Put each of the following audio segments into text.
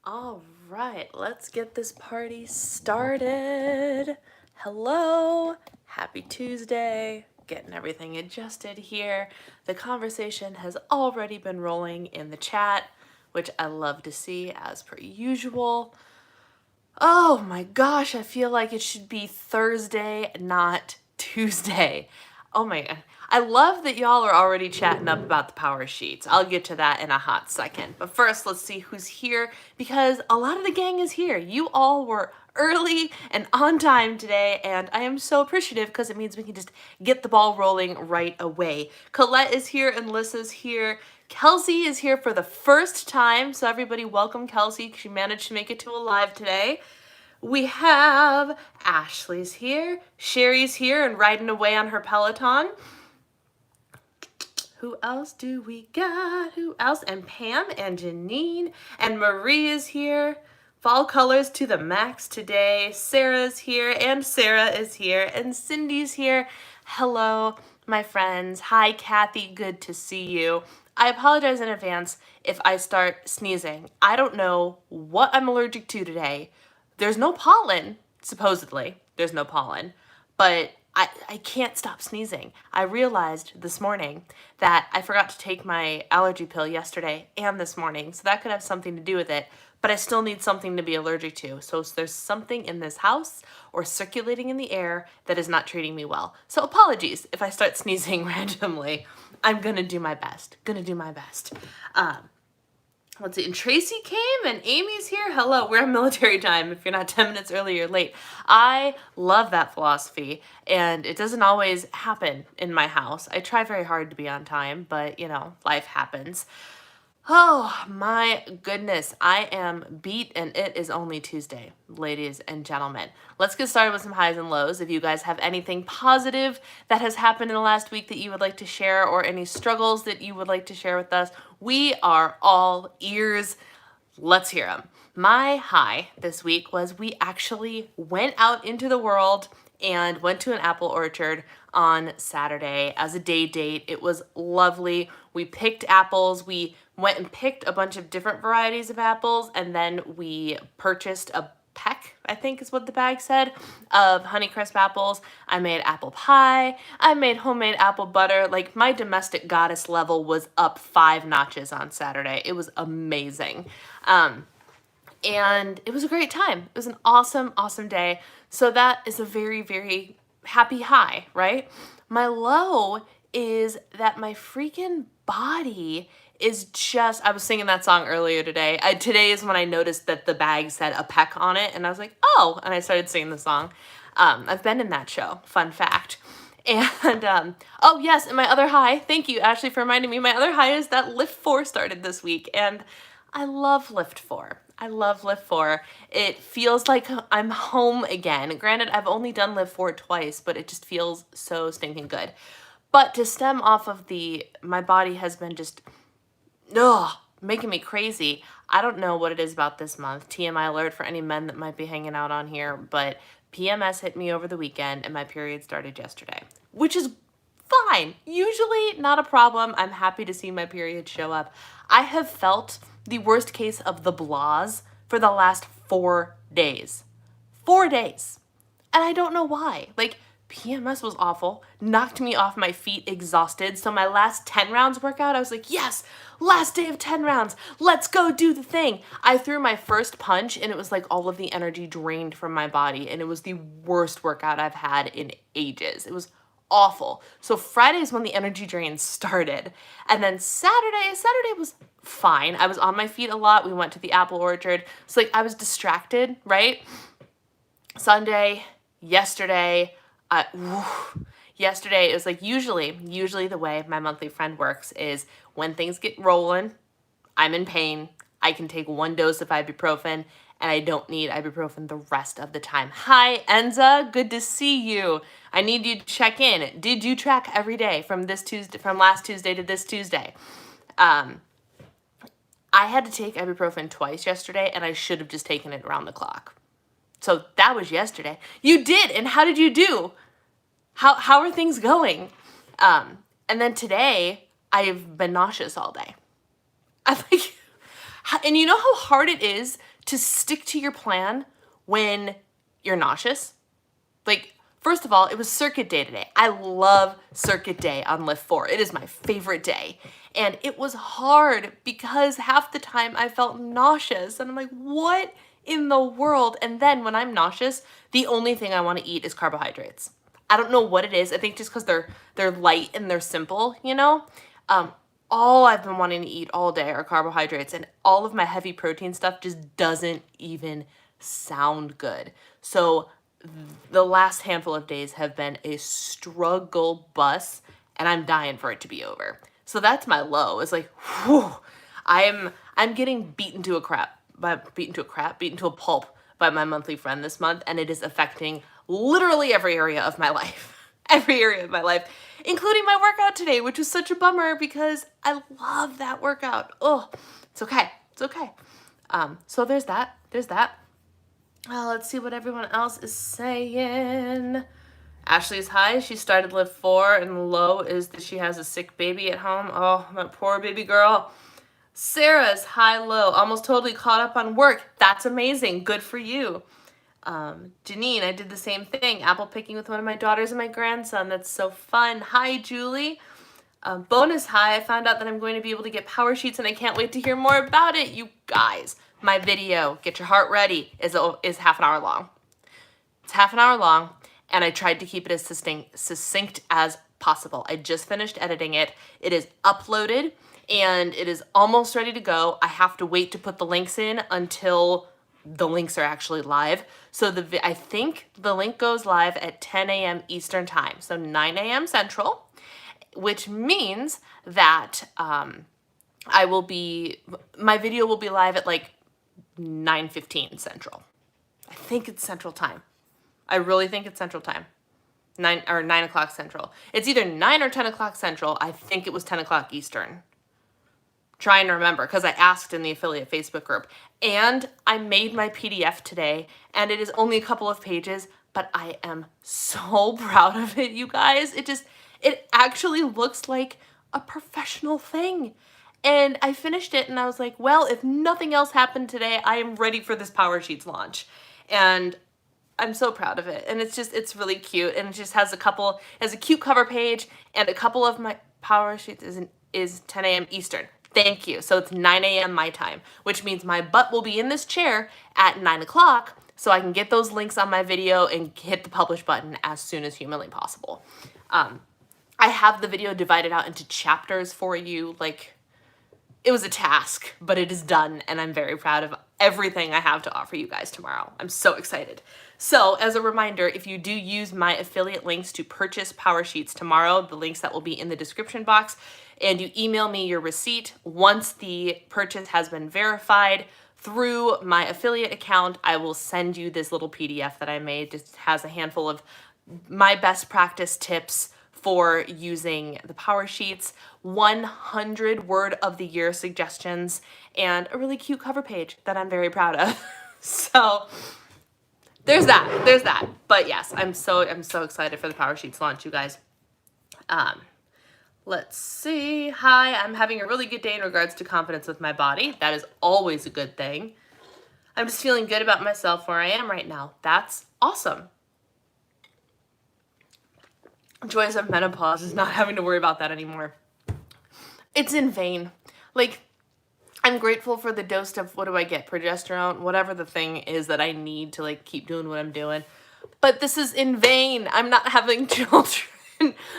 All right, let's get this party started. Hello, happy Tuesday. Getting everything adjusted here. The conversation has already been rolling in the chat, which I love to see as per usual. Oh my gosh, I feel like it should be Thursday, not Tuesday. Oh my god. I love that y'all are already chatting up about the power sheets. I'll get to that in a hot second. But first, let's see who's here because a lot of the gang is here. You all were early and on time today, and I am so appreciative because it means we can just get the ball rolling right away. Colette is here and Lissa's here. Kelsey is here for the first time, so everybody welcome Kelsey. She managed to make it to a live today. We have Ashley's here, Sherry's here and riding away on her Peloton. Who else do we got? Who else? And Pam and Janine and Marie is here. Fall colors to the max today. Sarah's here and Sarah is here and Cindy's here. Hello, my friends. Hi, Kathy. Good to see you. I apologize in advance if I start sneezing. I don't know what I'm allergic to today. There's no pollen, supposedly. There's no pollen, but I can't stop sneezing. I realized this morning that I forgot to take my allergy pill yesterday and this morning, so that could have something to do with it, but I still need something to be allergic to. So there's something in this house or circulating in the air that is not treating me well. So apologies if I start sneezing randomly. I'm gonna do my best. Let's see, and Tracy came and Amy's here. Hello, we're on military time if you're not 10 minutes early or late. I love that philosophy, and it doesn't always happen in my house. I try very hard to be on time, but you know, life happens. Oh my goodness, I am beat and it is only Tuesday, ladies and gentlemen. Let's get started with some highs and lows. If you guys have anything positive that has happened in the last week that you would like to share or any struggles that you would like to share with us, we are all ears. Let's hear them. My high this week was we actually went out into the world and went to an apple orchard on Saturday as a day date. It was lovely. We picked apples. We went and picked a bunch of different varieties of apples, and then we purchased a peck, I think is what the bag said, of Honeycrisp apples. I made apple pie. I made homemade apple butter. Like, my domestic goddess level was up 5 notches on Saturday. It was amazing. And it was a great time. It was an awesome, awesome day. So that is a very, very happy high, right? My low is that my freaking body is just, I was singing that song earlier today. Today is when I noticed that the bag said a peck on it, and I was like, oh, and I started singing the song. I've been in that show, fun fact. And, oh yes, and my other high, thank you, Ashley, for reminding me, my other high is that Lift 4 started this week, and I love Lift 4. I love Lift 4. It feels like I'm home again. Granted, I've only done Lift 4 twice, but it just feels so stinking good. But to stem off of my body has been just, making me crazy. I don't know what it is about this month. TMI alert for any men that might be hanging out on here, but PMS hit me over the weekend and my period started yesterday, which is fine. Usually not a problem. I'm happy to see my period show up. I have felt the worst case of the blahs for the last 4 days. 4 days. And I don't know why. Like, PMS was awful, knocked me off my feet exhausted. So my last 10 rounds workout, I was like, yes, last day of 10 rounds. Let's go do the thing. I threw my first punch and it was like all of the energy drained from my body. And it was the worst workout I've had in ages. It was awful. So Friday is when the energy drain started. And then Saturday was fine. I was on my feet a lot. We went to the apple orchard. So like I was distracted, right? Sunday, yesterday, yesterday it was like usually the way my monthly friend works is when things get rolling, I'm in pain. I can take 1 dose of ibuprofen and I don't need ibuprofen the rest of the time. Hi, Enza. Good to see you. I need you to check in. Did you track every day from last Tuesday to this Tuesday? I had to take ibuprofen twice yesterday and I should have just taken it around the clock. So that was yesterday. You did, and how did you do? How are things going? And then today, I've been nauseous all day. I'm like, And you know how hard it is to stick to your plan when you're nauseous? Like, first of all, it was circuit day today. I love circuit day on lift 4. It is my favorite day. And it was hard because half the time I felt nauseous. And I'm like, what in the world? And then when I'm nauseous, the only thing I want to eat is carbohydrates. I don't know what it is. I think just because they're light and they're simple, you know? All I've been wanting to eat all day are carbohydrates, and all of my heavy protein stuff just doesn't even sound good. So the last handful of days have been a struggle bus, and I'm dying for it to be over. So that's my low. It's like, whew, I'm getting beaten to a pulp by my monthly friend this month, and it is affecting literally every area of my life. Every area of my life, including my workout today, which was such a bummer because I love that workout. Oh, it's okay. It's okay. So there's that. Let's see what everyone else is saying. Ashley's high. She started lift 4, and low is that she has a sick baby at home. Oh, that poor baby girl. Sarah's high, low. Almost totally caught up on work. That's amazing. Good for you. Janine, I did the same thing. Apple picking with one of my daughters and my grandson. That's so fun. Hi, Julie. Bonus high. I found out that I'm going to be able to get power sheets, and I can't wait to hear more about it. You guys, my video, Get Your Heart Ready, is half an hour long. It's half an hour long, and I tried to keep it as succinct as possible. I just finished editing it. It is uploaded, and it is almost ready to go. I have to wait to put the links in until the links are actually live. So I think the link goes live at 10 a.m. Eastern time, so 9 a.m. Central, which means that my video will be live at like 9:15 Central. I think it's Central time. I really think it's Central time. 9 o'clock Central. It's either 9 or 10 o'clock Central. I think it was 10 o'clock Eastern. Trying to remember because I asked in the affiliate Facebook group, and I made my PDF today, and it is only a couple of pages, but I am so proud of it, you guys. It actually looks like a professional thing. And I finished it and I was like, well, if nothing else happened today, I am ready for this Power Sheets launch. And I'm so proud of it. And it's really cute. And it just has a cute cover page, and a couple of my Power Sheets is 10 a.m. Eastern. Thank you. So it's 9 a.m. my time, which means my butt will be in this chair at 9 o'clock so I can get those links on my video and hit the publish button as soon as humanly possible. I have the video divided out into chapters for you. Like, it was a task, but it is done, and I'm very proud of everything I have to offer you guys tomorrow. I'm so excited. So as a reminder, if you do use my affiliate links to purchase Power Sheets tomorrow, the links that will be in the description box, and you email me your receipt, once the purchase has been verified through my affiliate account, I will send you this little PDF that I made. It has a handful of my best practice tips for using the Power Sheets, 100 word of the year suggestions, and a really cute cover page that I'm very proud of. So there's that. But yes, I'm so excited for the Power Sheets launch, you guys. Let's see. Hi, I'm having a really good day in regards to confidence with my body. That is always a good thing. I'm just feeling good about myself where I am right now. That's awesome. Joys of menopause is not having to worry about that anymore. It's in vain. Like, I'm grateful for the dose of, what do I get? Progesterone, whatever the thing is that I need to like keep doing what I'm doing. But this is in vain. I'm not having children.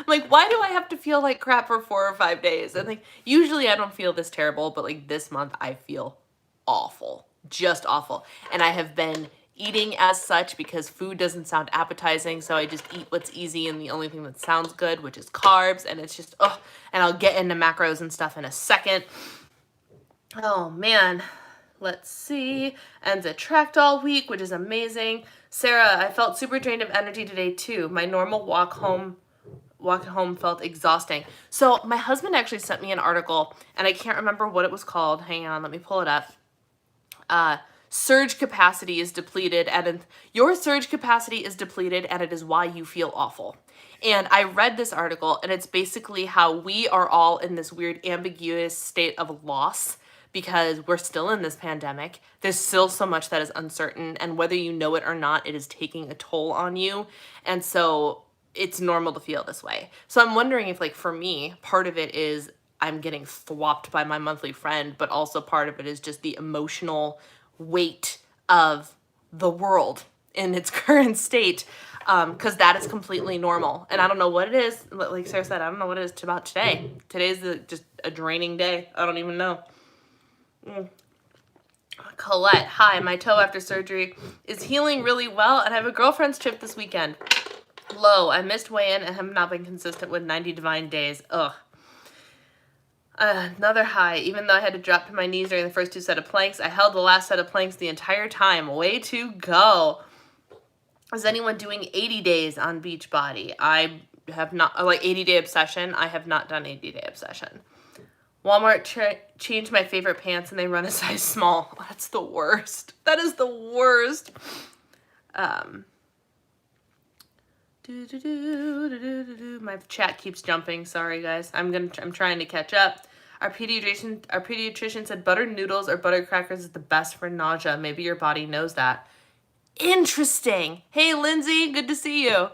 Like, why do I have to feel like crap for 4 or 5 days? And like, usually I don't feel this terrible, but like this month I feel awful, just awful. And I have been eating as such because food doesn't sound appetizing, so I just eat what's easy and the only thing that sounds good, which is carbs, and it's just, oh, and I'll get into macros and stuff in a second. Oh man, let's see. Enza tracked all week, which is amazing. Sarah, I felt super drained of energy today too. My normal walk home felt exhausting. So my husband actually sent me an article, and I can't remember what it was called. Hang on, let me pull it up. Surge capacity is depleted, and your surge capacity is depleted, and it is why you feel awful. And I read this article, and it's basically how we are all in this weird ambiguous state of loss because we're still in this pandemic. There's still so much that is uncertain, and whether you know it or not, it is taking a toll on you. And so it's normal to feel this way. So I'm wondering if, like, for me, part of it is I'm getting thwopped by my monthly friend, but also part of it is just the emotional weight of the world in its current state, because that is completely normal. And I don't know what it is. Like Sarah said, I don't know what it is about today. Today's just a draining day. I don't even know. Colette, hi, my toe after surgery is healing really well, and I have a girlfriend's trip this weekend. Low, I missed weigh-in and have not been consistent with 90 divine days. Ugh. Another high, even though I had to drop to my knees during the first 2 set of planks, I held the last set of planks the entire time. Way to go. Is anyone doing 80 days on Beachbody? I have not, like 80-day obsession. I have not done 80-day obsession. Walmart changed my favorite pants and they run a size small. That's the worst. That is the worst. My chat keeps jumping. Sorry, guys. I'm trying to catch up. Our pediatrician said buttered noodles or butter crackers is the best for nausea. Maybe your body knows that. Interesting. Hey, Lindsay, good to see you.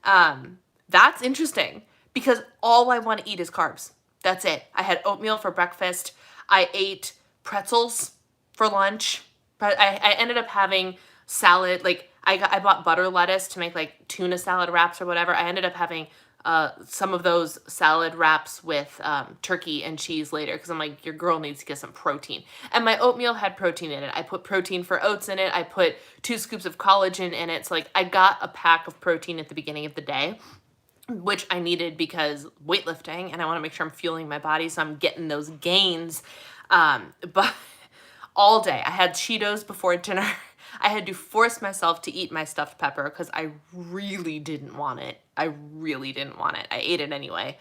That's interesting because all I want to eat is carbs. That's it. I had oatmeal for breakfast. I ate pretzels for lunch, but I ended up having salad. Like I bought butter lettuce to make like tuna salad wraps or whatever. I ended up having some of those salad wraps with turkey and cheese later because I'm like, your girl needs to get some protein. And my oatmeal had protein in it. I put protein for oats in it. I put 2 scoops of collagen in it. So like I got a pack of protein at the beginning of the day, which I needed because weightlifting and I want to make sure I'm fueling my body so I'm getting those gains. But all day I had Cheetos before dinner. I had to force myself to eat my stuffed pepper because I really didn't want it. I ate it anyway.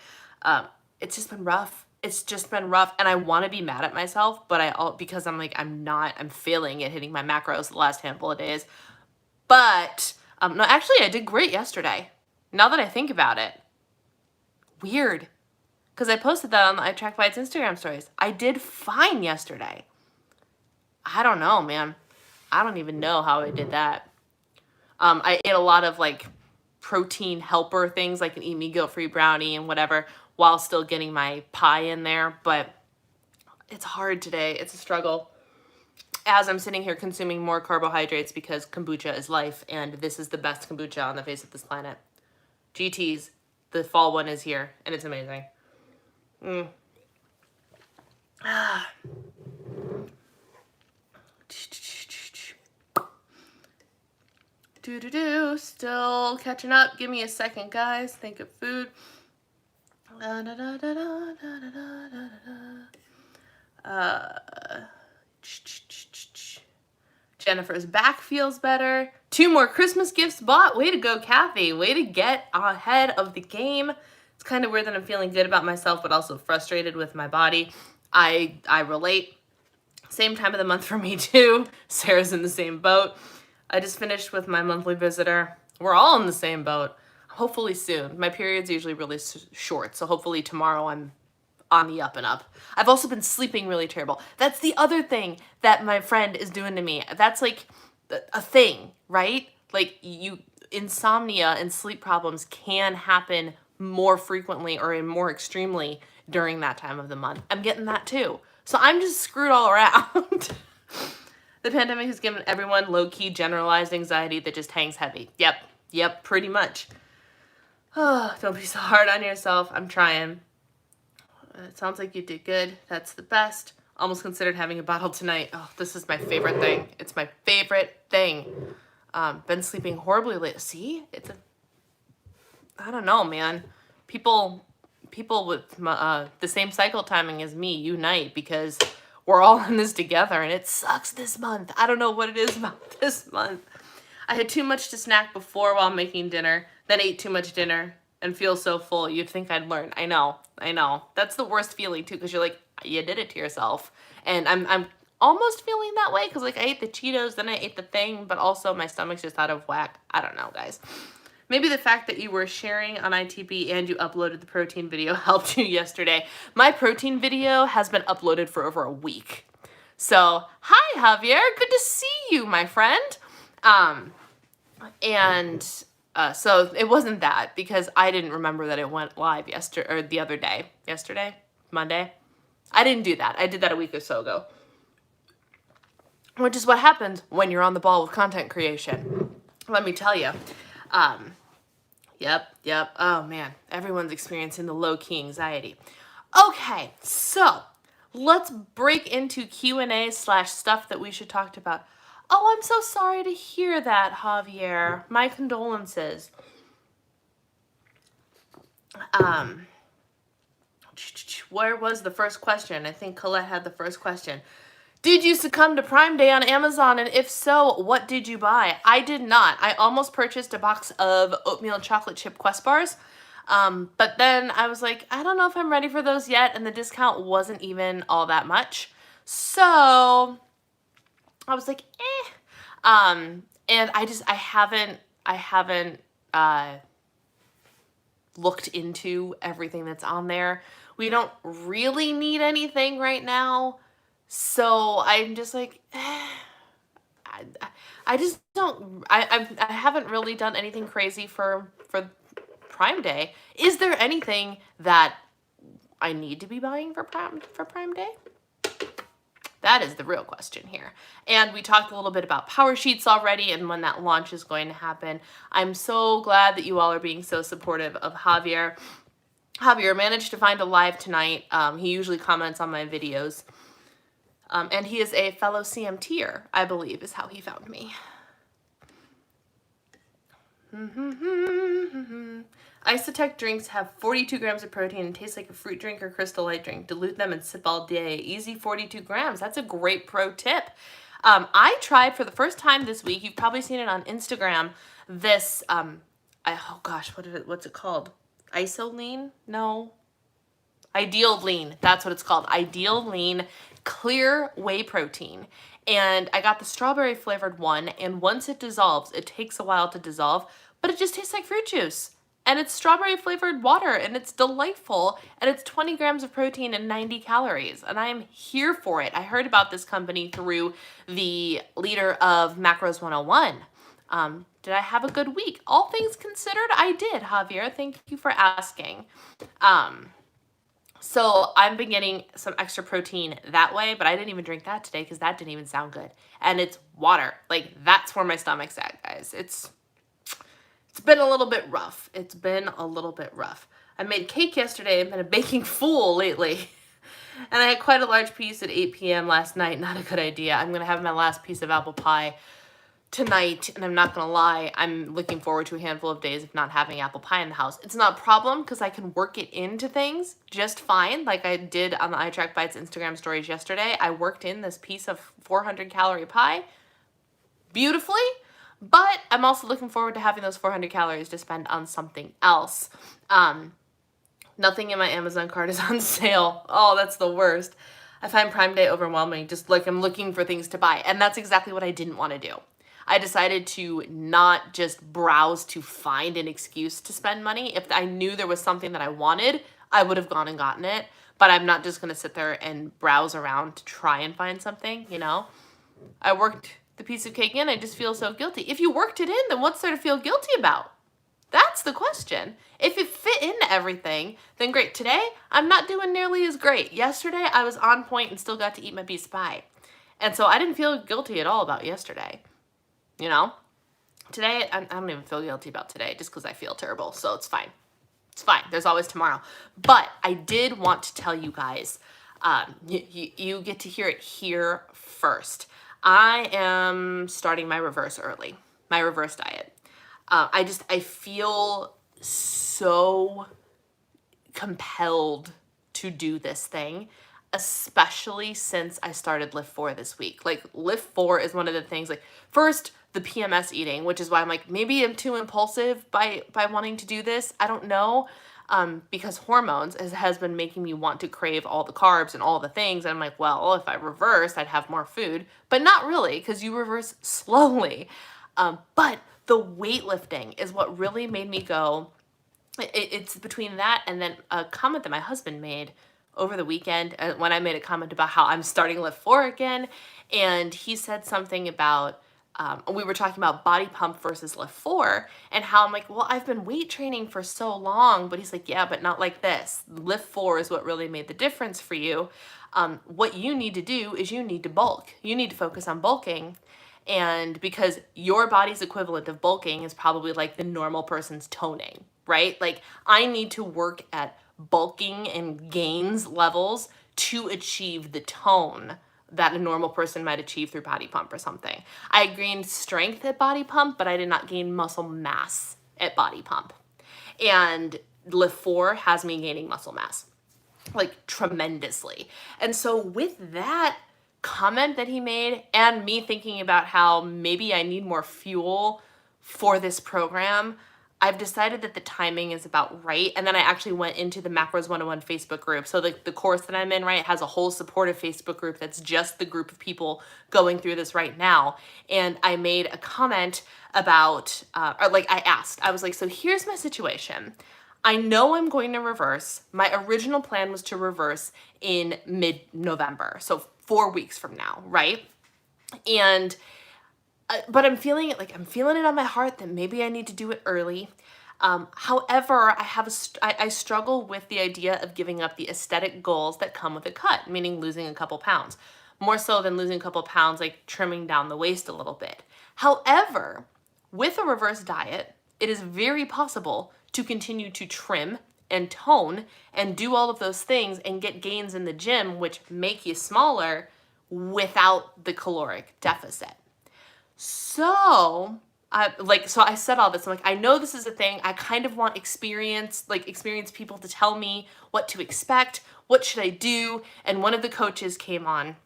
It's just been rough. And I want to be mad at myself, but because I'm like, I'm failing at hitting my macros the last handful of days. But, no, actually I did great yesterday. Now that I think about it. Weird. Because I posted that on the I Track Bites Instagram stories. I did fine yesterday. I don't know, man. I don't even know how I did that. I ate a lot of like protein helper things, like an Eat Me Guilt-Free brownie and whatever, while still getting my pie in there. But it's hard today. It's a struggle. As I'm sitting here consuming more carbohydrates because kombucha is life, and this is the best kombucha on the face of this planet. GT's, the fall one is here, and it's amazing. Still catching up. Give me a second, guys. Think of food. Jennifer's back feels better. 2 more Christmas gifts bought. Way to go, Kathy. Way to get ahead of the game. It's kind of weird that I'm feeling good about myself, but also frustrated with my body. I relate. Same time of the month for me, too. Sarah's in the same boat. I just finished with my monthly visitor. We're all in the same boat. Hopefully soon. My period's usually really short, so hopefully tomorrow I'm on the up and up. I've also been sleeping really terrible. That's the other thing that my friend is doing to me. That's like a thing, right? Like insomnia and sleep problems can happen more frequently or more extremely during that time of the month. I'm getting that too. So I'm just screwed all around. The pandemic has given everyone low-key generalized anxiety that just hangs heavy. Yep, pretty much. Oh, don't be so hard on yourself. I'm trying. It sounds like you did good. That's the best. Almost considered having a bottle tonight. Oh, this is my favorite thing. It's my favorite thing. Been sleeping horribly late. See? I don't know, man. People with the same cycle timing as me unite because we're all in this together and it sucks this month. I don't know what it is about this month. I had too much to snack before while making dinner, then ate too much dinner and feel so full. You'd think I'd learn. I know. That's the worst feeling too, because you're like, you did it to yourself. And I'm almost feeling that way because like I ate the Cheetos, then I ate the thing, but also my stomach's just out of whack. I don't know, guys. Maybe the fact that you were sharing on ITB and you uploaded the protein video helped you yesterday. My protein video has been uploaded for over a week. So, hi Javier, good to see you, my friend. And so it wasn't that, because I didn't remember that it went live yesterday, or the other day. Yesterday? Monday? I didn't do that. I did that a week or so ago. Which is what happens when you're on the ball with content creation. Let me tell you. Yep. Oh man, everyone's experiencing the low-key anxiety. Okay, so let's break into Q&A/stuff that we should talk about. Oh, I'm so sorry to hear that, Javier. My condolences. Where was the first question? I think Colette had the first question. Did you succumb to Prime Day on Amazon? And if so, what did you buy? I did not. I almost purchased a box of oatmeal chocolate chip Quest bars. But then I was like, I don't know if I'm ready for those yet. And the discount wasn't even all that much. So I was like, eh. And I haven't looked into everything that's on there. We don't really need anything right now. So I'm just like, I just don't, I haven't really done anything crazy for Prime Day. Is there anything that I need to be buying for Prime Day? That is the real question here. And we talked a little bit about Power Sheets already and when that launch is going to happen. I'm so glad that you all are being so supportive of Javier. Javier managed to find a live tonight. He usually comments on my videos. And he is a fellow CMTer, I believe, is how he found me. Isotech drinks have 42 grams of protein and taste like a fruit drink or Crystal Light drink. Dilute them and sip all day. Easy 42 grams. That's a great pro tip. I tried for the first time this week. You've probably seen it on Instagram. This, oh gosh, what's it called? Isolean? No. Ideal Lean. That's what it's called. Ideal Lean clear whey protein. And I got the strawberry flavored one. And once it dissolves, it takes a while to dissolve, but it just tastes like fruit juice. And it's strawberry flavored water and it's delightful. And it's 20 grams of protein and 90 calories. And I am here for it. I heard about this company through the leader of Macros 101. Did I have a good week? All things considered, I did, Javier. Thank you for asking. So I've been getting some extra protein that way, but I didn't even drink that today because that didn't even sound good. And it's water. Like, that's where my stomach's at, guys. It's been a little bit rough. It's been a little bit rough. I made cake yesterday. I've been a baking fool lately. And I had quite a large piece at 8 p.m. last night. Not a good idea. I'm going to have my last piece of apple pie tonight, and I'm not gonna lie, I'm looking forward to a handful of days of not having apple pie in the house. It's not a problem because I can work it into things just fine, like I did on the iTrack Bites Instagram stories yesterday. I worked in this piece of 400 calorie pie beautifully, but I'm also looking forward to having those 400 calories to spend on something else. Nothing in my Amazon cart is on sale. Oh, that's the worst. I find Prime Day overwhelming, just like I'm looking for things to buy, and that's exactly what I didn't want to do. I decided to not just browse to find an excuse to spend money. If I knew there was something that I wanted, I would have gone and gotten it. But I'm not just going to sit there and browse around to try and find something, you know? I worked the piece of cake in. I just feel so guilty. If you worked it in, then what's there to feel guilty about? That's the question. If it fit into everything, then great. Today, I'm not doing nearly as great. Yesterday, I was on point and still got to eat my piece of pie. And so I didn't feel guilty at all about yesterday. You know, today, I don't even feel guilty about today just because I feel terrible. So it's fine. It's fine. There's always tomorrow. But I did want to tell you guys, you get to hear it here first. I am starting my reverse early, my reverse diet. I feel so compelled to do this thing, especially since I started Lift 4 this week. Like, Lift 4 is one of the things, like, first, the PMS eating, which is why I'm like, maybe I'm too impulsive by wanting to do this. I don't know, because hormones has been making me want to crave all the carbs and all the things. And I'm like, well, if I reversed, I'd have more food. But not really, because you reverse slowly. But the weightlifting is what really made me go, it's between that and then a comment that my husband made over the weekend when I made a comment about how I'm starting lift 4 again, and he said something about we were talking about body pump versus lift 4 and how I'm like, well, I've been weight training for so long, but he's like, yeah, but not like this. Lift 4 is what really made the difference for you. What you need to do is you need to bulk. You need to focus on bulking. And because your body's equivalent of bulking is probably like the normal person's toning, right? Like I need to work at bulking and gains levels to achieve the tone that a normal person might achieve through body pump or something. I gained strength at body pump, but I did not gain muscle mass at body pump. And lift 4 has me gaining muscle mass, like tremendously. And so with that comment that he made and me thinking about how maybe I need more fuel for this program, I've decided that the timing is about right. And then I actually went into the Macros 101 Facebook group. So the course that I'm in, right, has a whole supportive Facebook group that's just the group of people going through this right now. And I made a comment about, or like I asked, I was like, so here's my situation. I know I'm going to reverse. My original plan was to reverse in mid-November. So 4 weeks from now, right? And but I'm feeling it, like I'm feeling it on my heart that maybe I need to do it early. However, I struggle with the idea of giving up the aesthetic goals that come with a cut, meaning losing a couple pounds, more so than losing a couple pounds, like trimming down the waist a little bit. However, with a reverse diet, it is very possible to continue to trim and tone and do all of those things and get gains in the gym, which make you smaller without the caloric deficit. So I said all this. I'm like, I know this is a thing. I kind of want experienced people to tell me what to expect. What should I do? And one of the coaches came on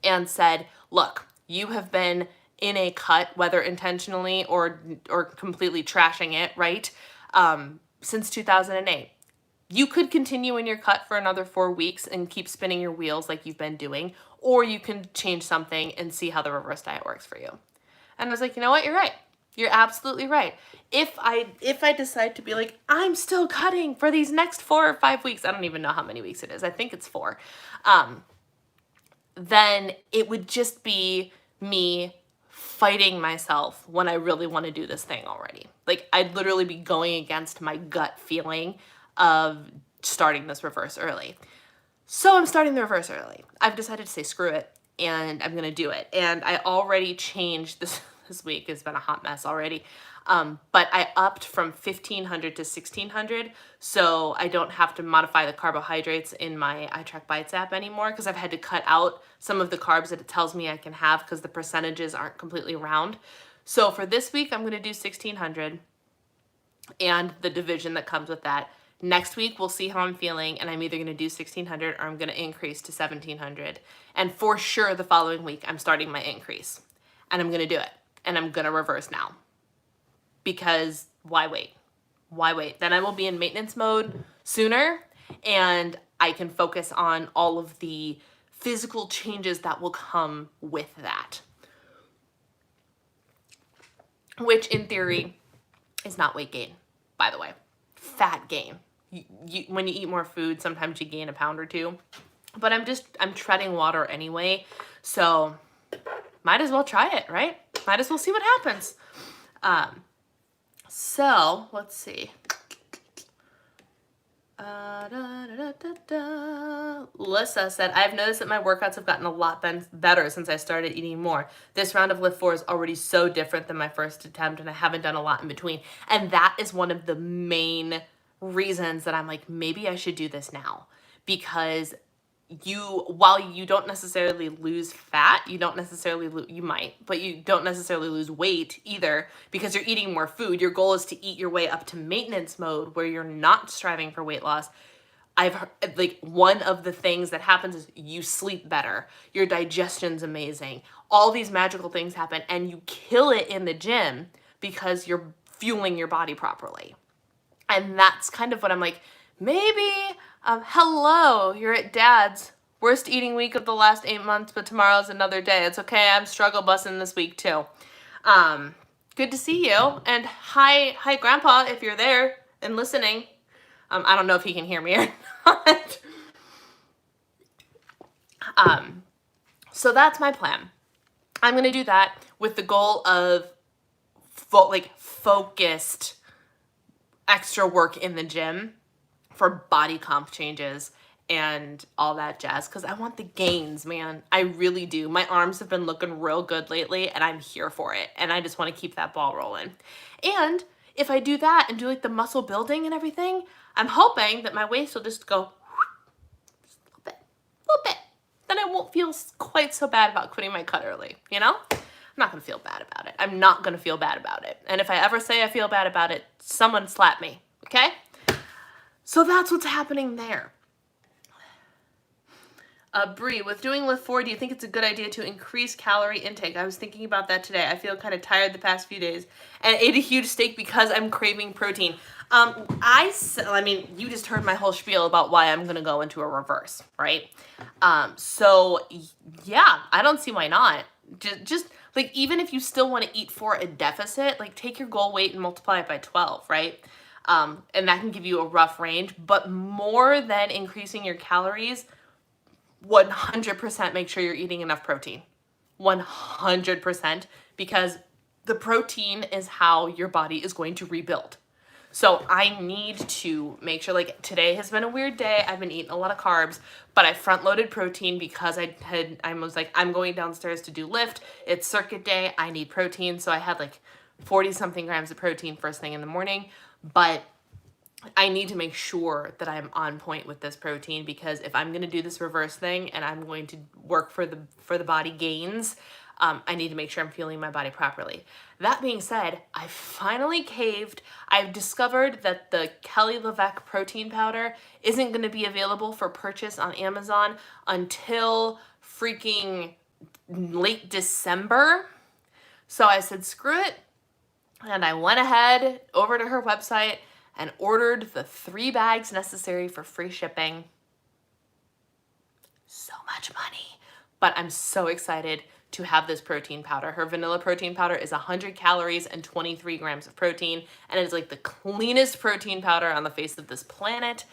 and said, look, you have been in a cut, whether intentionally or completely trashing it, right? Since 2008. You could continue in your cut for another 4 weeks and keep spinning your wheels like you've been doing, or you can change something and see how the reverse diet works for you. And I was like, you know what? You're right. You're absolutely right. If I decide to be like, I'm still cutting for these next 4 or 5 weeks, I don't even know how many weeks it is. I think it's 4. Then it would just be me fighting myself when I really want to do this thing already. Like I'd literally be going against my gut feeling of starting this reverse early. So I'm starting the reverse early. I've decided to say screw it and I'm going to do it. And I already changed this week. Has been a hot mess already. But I upped from 1500 to 1600. So I don't have to modify the carbohydrates in my iTrack Bites app anymore because I've had to cut out some of the carbs that it tells me I can have because the percentages aren't completely round. So for this week, I'm going to do 1600 and the division that comes with that. Next week, we'll see how I'm feeling, and I'm either going to do 1600 or I'm going to increase to 1700. And for sure, the following week, I'm starting my increase, and I'm going to do it, and I'm going to reverse now. Because why wait? Why wait? Then I will be in maintenance mode sooner, and I can focus on all of the physical changes that will come with that. Which, in theory, is not weight gain, by the way. Fat gain. When you eat more food, sometimes you gain a pound or 2. But I'm treading water anyway, so might as well try it, right? Might as well see what happens. So let's see. Lissa said, I've noticed that my workouts have gotten a lot better since I started eating more. This round of Lift 4 is already so different than my first attempt, and I haven't done a lot in between. And that is one of the main reasons that I'm like, maybe I should do this now. Because while you don't necessarily lose fat, you might, but you don't necessarily lose weight either because you're eating more food. Your goal is to eat your way up to maintenance mode where you're not striving for weight loss. I've heard, like, one of the things that happens is you sleep better. Your digestion's amazing. All these magical things happen and you kill it in the gym because you're fueling your body properly. And that's kind of what I'm like, maybe, hello, you're at Dad's. Worst eating week of the last 8 months, but tomorrow's another day. It's okay, I'm struggle busing this week too. Good to see you. And hi Grandpa, if you're there and listening. I don't know if he can hear me or not. So that's my plan. I'm going to do that with the goal of focused extra work in the gym for body comp changes and all that jazz, because I want the gains, man. I really do. My arms have been looking real good lately, and I'm here for it, and I just want to keep that ball rolling. And if I do that and do like the muscle building and everything, I'm hoping that my waist will just go just a little bit. Then I won't feel quite so bad about quitting my cut early, you know? I'm not gonna feel bad about it. I'm not gonna feel bad about it. And if I ever say I feel bad about it, someone slap me, okay? So that's what's happening there. Bree, with doing Lift 4, do you think it's a good idea to increase calorie intake? I was thinking about that today. I feel kind of tired the past few days and ate a huge steak because I'm craving protein. I mean, you just heard my whole spiel about why I'm going to go into a reverse, right? So yeah, I don't see why not. Just like, even if you still want to eat for a deficit, like take your goal weight and multiply it by 12, right? And that can give you a rough range, but more than increasing your calories, 100% make sure you're eating enough protein. 100%, because the protein is how your body is going to rebuild. So I need to make sure, like today has been a weird day. I've been eating a lot of carbs, but I front loaded protein because I was like, I'm going downstairs to do lift. It's circuit day. I need protein. So I had like 40 something grams of protein first thing in the morning, but I need to make sure that I'm on point with this protein, because if I'm going to do this reverse thing and I'm going to work for the body gains, I need to make sure I'm fueling my body properly. That being said, I finally caved. I've discovered that the Kelly LeVeque protein powder isn't going to be available for purchase on Amazon until freaking late December. So I said, screw it. And I went ahead over to her website and ordered the 3 bags necessary for free shipping. So much money. But I'm so excited to have this protein powder. Her vanilla protein powder is 100 calories and 23 grams of protein, and it is like the cleanest protein powder on the face of this planet.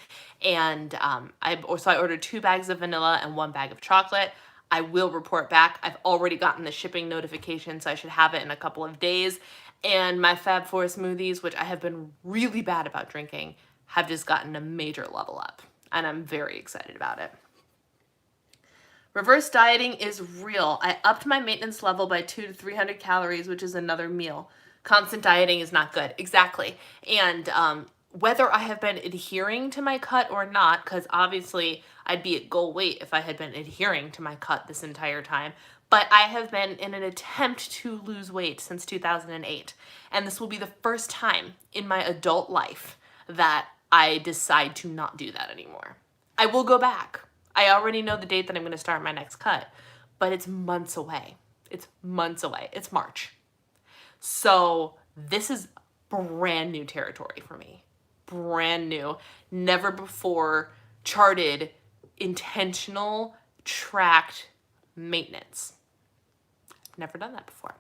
And I ordered 2 bags of vanilla and 1 bag of chocolate. I will report back. I've already gotten the shipping notification, so I should have it in a couple of days. And my Fab 4 smoothies, which I have been really bad about drinking, have just gotten a major level up. And I'm very excited about it. Reverse dieting is real. I upped my maintenance level by 200 to 300 calories, which is another meal. Constant dieting is not good. Exactly. And whether I have been adhering to my cut or not, because obviously I'd be at goal weight if I had been adhering to my cut this entire time, but I have been in an attempt to lose weight since 2008. And this will be the first time in my adult life that I decide to not do that anymore. I will go back. I already know the date that I'm going to start my next cut, but it's months away. It's months away. It's March. So this is brand new territory for me. Brand new. Never before charted, intentional, tracked maintenance. I've never done that before.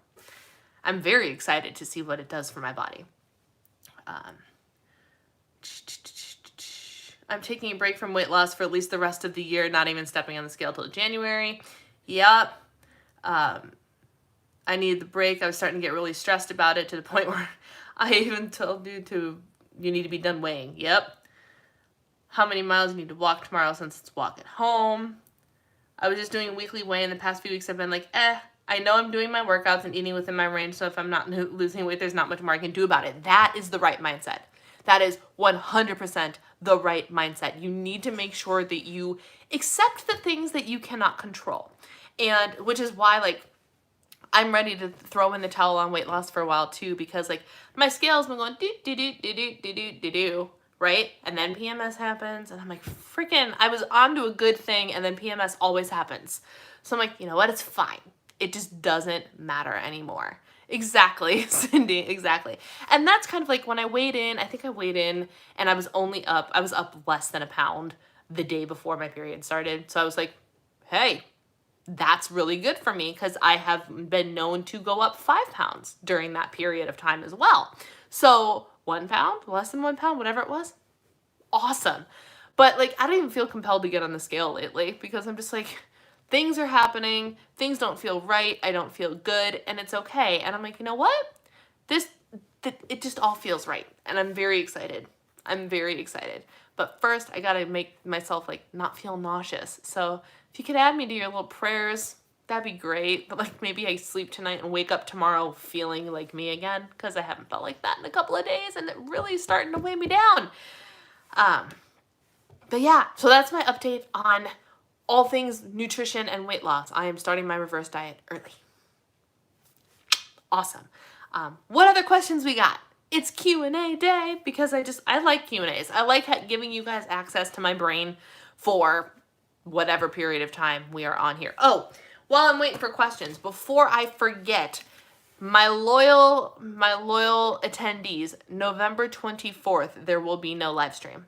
I'm very excited to see what it does for my body. I'm taking a break from weight loss for at least the rest of the year, not even stepping on the scale till January. Yep. I needed the break. I was starting to get really stressed about it to the point where I even told you need to be done weighing. Yep. How many miles you need to walk tomorrow since it's walk at home. I was just doing a weekly weigh. In the past few weeks I've been like, I know I'm doing my workouts and eating within my range, so if I'm not losing weight, there's not much more I can do about it. That is the right mindset. That is 100% the right mindset. You need to make sure that you accept the things that you cannot control. And which is why, like, I'm ready to throw in the towel on weight loss for a while too, because like my scale's been going do, right? And then PMS happens and I'm like, freaking, I was onto a good thing and then PMS always happens. So I'm like, you know what? It's fine. It just doesn't matter anymore. Exactly, Cindy, exactly. And that's kind of like when I weighed in, I think I weighed in and I was up less than a pound the day before my period started. So I was like, hey, that's really good for me because I have been known to go up 5 pounds during that period of time as well. So 1 pound, less than 1 pound, whatever it was, awesome. But like, I don't even feel compelled to get on the scale lately because I'm just like, things are happening, things don't feel right, I don't feel good, and it's okay. And I'm like, you know what? It just all feels right, and I'm very excited. I'm very excited. But first, I gotta make myself like not feel nauseous. So if you could add me to your little prayers, that'd be great. But like maybe I sleep tonight and wake up tomorrow feeling like me again, because I haven't felt like that in a couple of days, and it really is starting to weigh me down. But yeah, so that's my update on all things nutrition and weight loss. I am starting my reverse diet early. Awesome. What other questions we got? It's Q&A day, because I like Q&As. I like giving you guys access to my brain for whatever period of time we are on here. Oh, while I'm waiting for questions, before I forget, my loyal attendees, November 24th, there will be no live stream.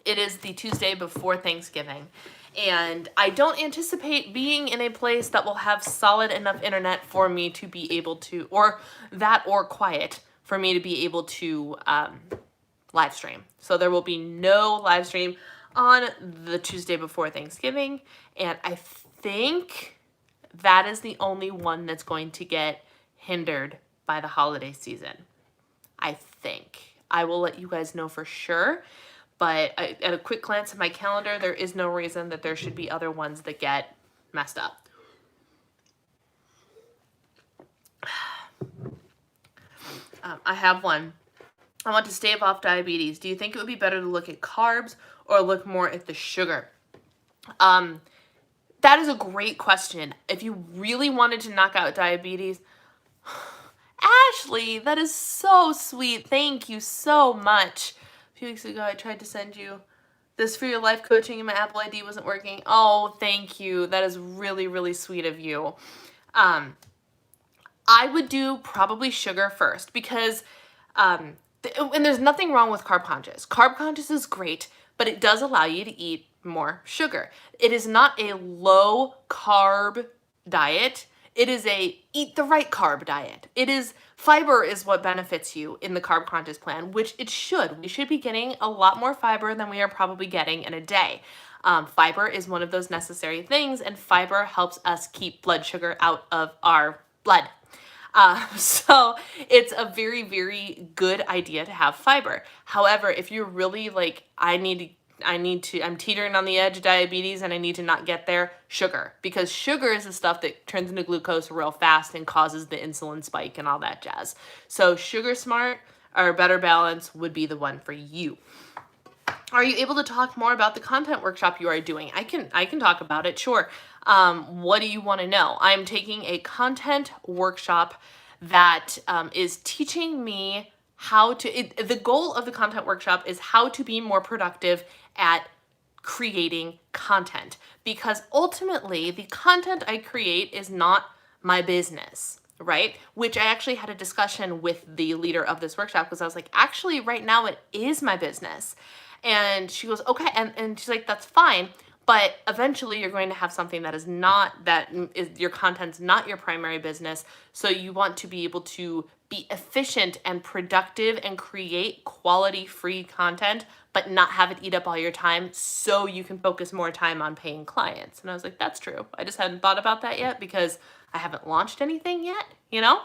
It is the Tuesday before Thanksgiving. And I don't anticipate being in a place that will have solid enough internet for me to be able to, or quiet, for me to be able to live stream. So there will be no live stream on the Tuesday before Thanksgiving. And I think that is the only one that's going to get hindered by the holiday season. I think. I will let you guys know for sure. But at a quick glance at my calendar, there is no reason that there should be other ones that get messed up. I have one. I want to stave off diabetes. Do you think it would be better to look at carbs or look more at the sugar? That is a great question. If you really wanted to knock out diabetes, Ashley, that is so sweet. Thank you so much. A few weeks ago, I tried to send you this for your life coaching and my Apple ID wasn't working. Oh, thank you. That is really, really sweet of you. I would do probably sugar first, because, and there's nothing wrong with carb conscious. Carb conscious is great, but it does allow you to eat more sugar. It is not a low carb diet. It is a eat the right carb diet. Fiber is what benefits you in the carb conscious plan, which it should. We should be getting a lot more fiber than we are probably getting in a day. Fiber is one of those necessary things, and fiber helps us keep blood sugar out of our blood. So it's a very, very good idea to have fiber. However, if you're really like, I'm teetering on the edge of diabetes and I need to not get there, sugar. Because sugar is the stuff that turns into glucose real fast and causes the insulin spike and all that jazz. So Sugar Smart or Better Balance would be the one for you. Are you able to talk more about the content workshop you are doing? I can talk about it, sure. What do you want to know? I'm taking a content workshop that is teaching me how to, the goal of the content workshop is how to be more productive at creating content, because ultimately the content I create is not my business, right? Which I actually had a discussion with the leader of this workshop, because I was like, actually right now it is my business. And she goes, okay. And she's like, that's fine. But eventually you're going to have something that is your content's not your primary business. So you want to be able to be efficient and productive and create quality free content, but not have it eat up all your time, so you can focus more time on paying clients. And I was like, that's true. I just hadn't thought about that yet because I haven't launched anything yet, you know?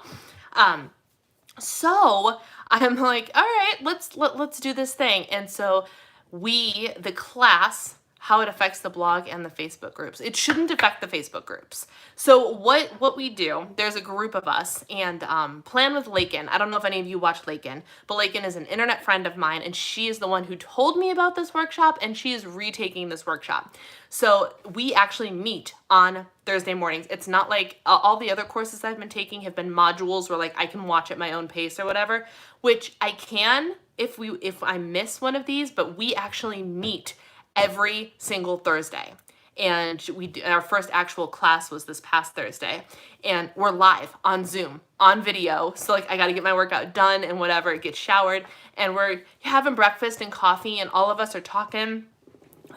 So I'm like, all right, let's do this thing. And so the class, how it affects the blog and the Facebook groups. It shouldn't affect the Facebook groups. So what we do, there's a group of us, and Plan with Lakin. I don't know if any of you watch Lakin, but Lakin is an internet friend of mine, and she is the one who told me about this workshop, and she is retaking this workshop. So we actually meet on Thursday mornings. It's not like all the other courses I've been taking have been modules where like I can watch at my own pace or whatever, which I can if I miss one of these, but we actually meet every single Thursday. And our first actual class was this past Thursday, and we're live on Zoom, on video. So like I got to get my workout done and whatever, get showered, and we're having breakfast and coffee, and all of us are talking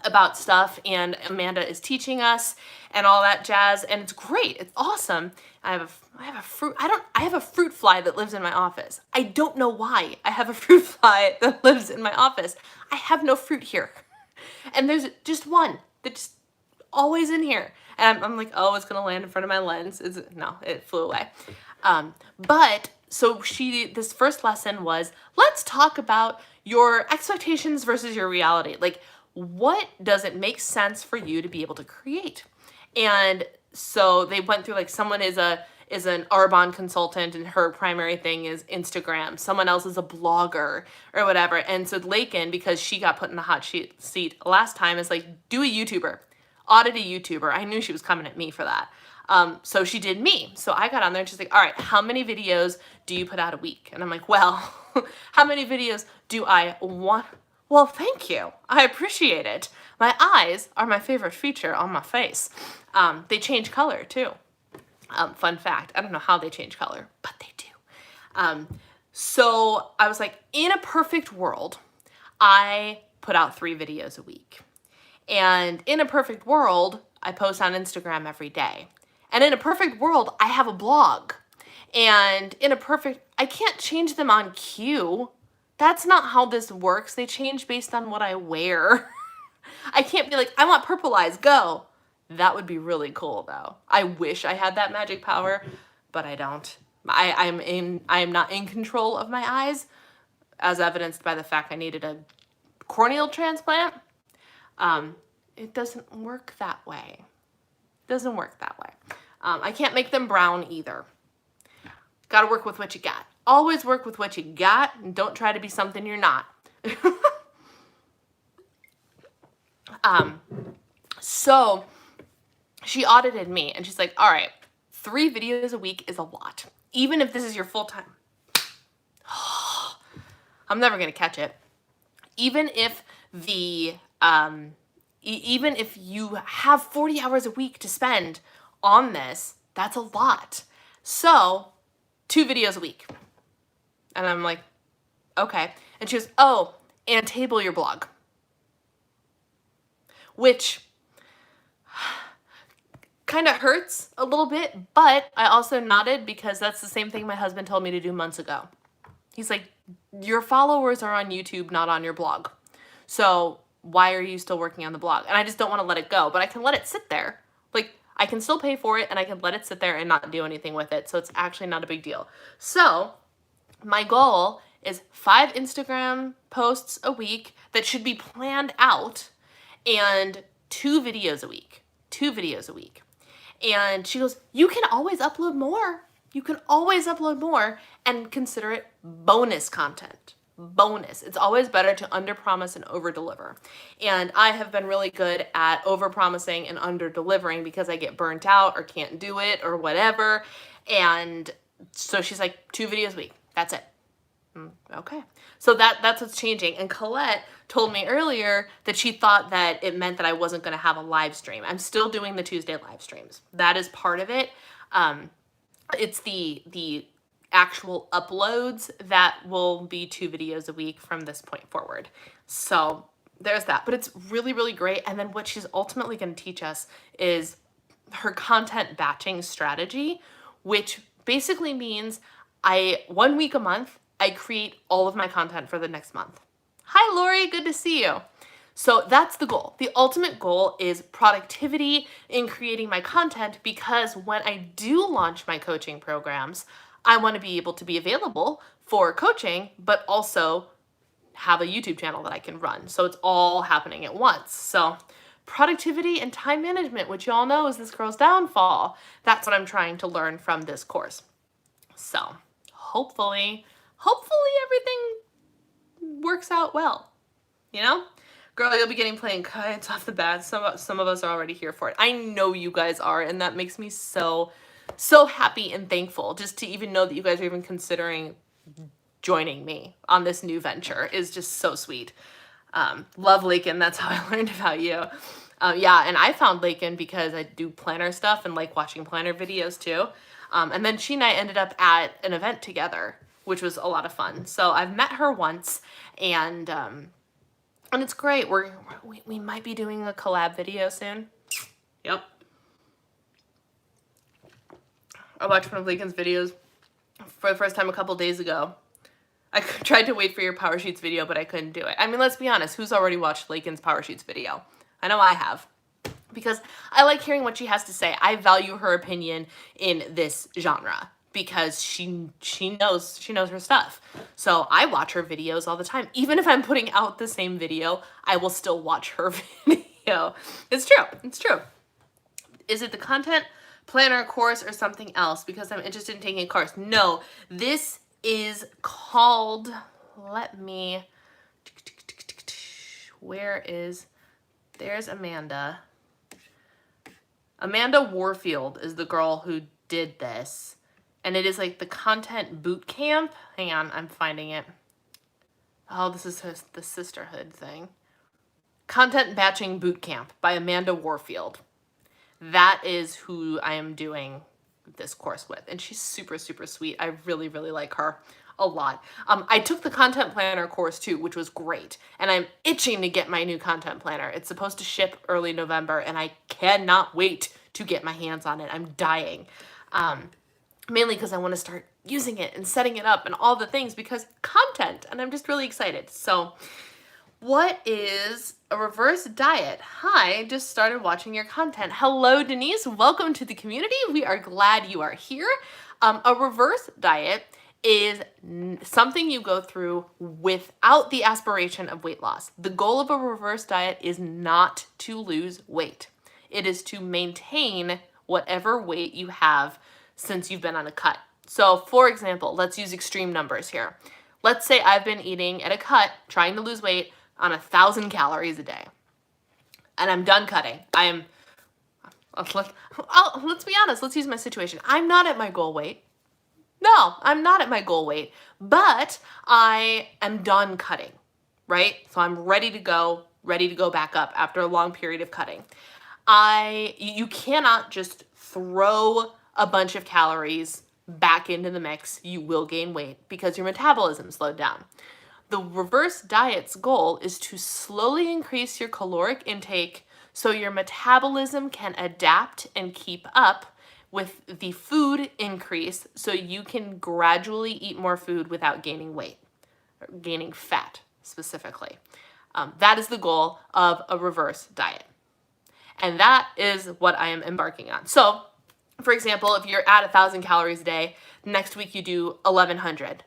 about stuff, and Amanda is teaching us and all that jazz, and it's great. It's awesome. I have a fruit fly that lives in my office. I don't know why I have a fruit fly that lives in my office. I have no fruit here. And there's just one that's always in here. And I'm like, oh, it's gonna land in front of my lens. No, it flew away. But so this first lesson was, let's talk about your expectations versus your reality. Like, what does it make sense for you to be able to create? And so they went through, like, someone is an Arbonne consultant and her primary thing is Instagram. Someone else is a blogger or whatever. And so Lakin, because she got put in the hot seat last time, is like, do a YouTuber, audit a YouTuber. I knew she was coming at me for that. So she did me. So I got on there and she's like, all right, how many videos do you put out a week? And I'm like, well, how many videos do I want? Well, thank you. I appreciate it. My eyes are my favorite feature on my face. They change color too. Fun fact, I don't know how they change color, but they do. So I was like, in a perfect world, I put out 3 videos a week. And in a perfect world, I post on Instagram every day. And in a perfect world, I have a blog. And I can't change them on cue. That's not how this works. They change based on what I wear. I can't be like, I want purple eyes, go. That would be really cool though. I wish I had that magic power, but I don't. I am not in control of my eyes, as evidenced by the fact I needed a corneal transplant. It doesn't work that way. Doesn't work that way. I can't make them brown either. Got to work with what you got. Always work with what you got and don't try to be something you're not. So she audited me and she's like, all right, 3 videos a week is a lot. Even if this is your full time. I'm never going to catch it. Even if even if you have 40 hours a week to spend on this, that's a lot. So 2 videos a week. And I'm like, okay. And she goes, oh, and table your blog. Which kind of hurts a little bit, but I also nodded because that's the same thing my husband told me to do months ago. He's like, your followers are on YouTube, not on your blog. So why are you still working on the blog? And I just don't want to let it go, but I can let it sit there. Like, I can still pay for it and I can let it sit there and not do anything with it. So it's actually not a big deal. So my goal is 5 Instagram posts a week that should be planned out and 2 videos a week. 2 videos a week. And she goes, you can always upload more. You can always upload more and consider it bonus content. Bonus. It's always better to underpromise and overdeliver. And I have been really good at overpromising and underdelivering because I get burnt out or can't do it or whatever. And so she's like, 2 videos a week. That's it. Okay. So that's what's changing. And Colette told me earlier that she thought that it meant that I wasn't going to have a live stream. I'm still doing the Tuesday live streams. That is part of it. It's the actual uploads that will be 2 videos a week from this point forward. So there's that. But it's really, really great. And then what she's ultimately going to teach us is her content batching strategy, which basically means 1 week a month, I create all of my content for the next month. Hi, Lori. Good to see you. So that's the goal. The ultimate goal is productivity in creating my content, because when I do launch my coaching programs, I want to be able to be available for coaching, but also have a YouTube channel that I can run. So it's all happening at once. So productivity and time management, which you all know is this girl's downfall. That's what I'm trying to learn from this course. So hopefully everything works out well, you know? Girl, you'll be getting playing kites off the bat. Some of us are already here for it. I know you guys are, and that makes me so happy and thankful. Just to even know that you guys are even considering joining me on this new venture is just so sweet. Love Lakin. That's how I learned about you. Yeah, and I found Lakin because I do planner stuff and like watching planner videos too. And then she and I ended up at an event together, which was a lot of fun. So I've met her once, and it's great. We might be doing a collab video soon. Yep. I watched one of Lakin's videos for the first time a couple days ago. I tried to wait for your Power Sheets video, but I couldn't do it. I mean, let's be honest. Who's already watched Lakin's Power Sheets video? I know I have. because I like hearing what she has to say. I value her opinion in this genre because she knows her stuff. So I watch her videos all the time. Even if I'm putting out the same video, I will still watch her video. It's true. It's true. Is it the content planner course or something else? Because I'm interested in taking a course. No, this is called, let me, there's Amanda. Amanda Warfield is the girl who did this. And it is like the content boot camp. Hang on, I'm finding it. Oh, this is the sisterhood thing. Content batching boot camp by Amanda Warfield. That is who I am doing this course with. And she's super, super sweet. I really, really like her a lot. I took the content planner course too, which was great. And I'm itching to get my new content planner. It's supposed to ship early November and I cannot wait to get my hands on it. I'm dying. Mainly because I want to start using it and setting it up and all the things because content, and I'm just really excited. So what is a reverse diet? Hi, just started watching your content. Hello, Denise. Welcome to the community. We are glad you are here. A reverse diet is something you go through without the aspiration of weight loss. The goal of a reverse diet is not to lose weight. It is to maintain whatever weight you have since you've been on a cut. So for example, let's use extreme numbers here. Let's say I've been eating at a cut, trying to lose weight on 1,000 calories a day. And I'm done cutting. Let's be honest, let's use my situation. I'm not at my goal weight. No, I'm not at my goal weight, but I am done cutting, right? So I'm ready to go back up after a long period of cutting. You cannot just throw a bunch of calories back into the mix. You will gain weight because your metabolism slowed down. The reverse diet's goal is to slowly increase your caloric intake so your metabolism can adapt and keep up with the food increase so you can gradually eat more food without gaining weight, or gaining fat specifically. That is the goal of a reverse diet. And that is what I am embarking on. So, for example, if you're at 1,000 calories a day, next week you do 1,100.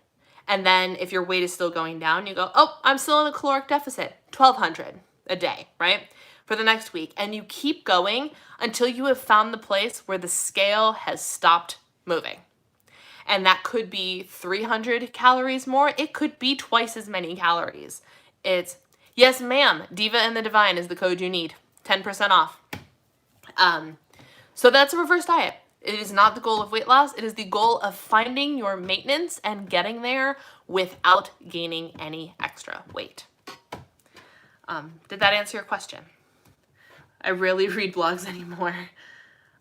And then if your weight is still going down, you go, oh, I'm still in a caloric deficit, 1,200 a day, right? For the next week. And you keep going until you have found the place where the scale has stopped moving. And that could be 300 calories more. It could be twice as many calories. It's, yes, ma'am, Diva and the Divine is the code you need. 10% off. So that's a reverse diet. It is not the goal of weight loss. It is the goal of finding your maintenance and getting there without gaining any extra weight. Did that answer your question? I rarely read blogs anymore.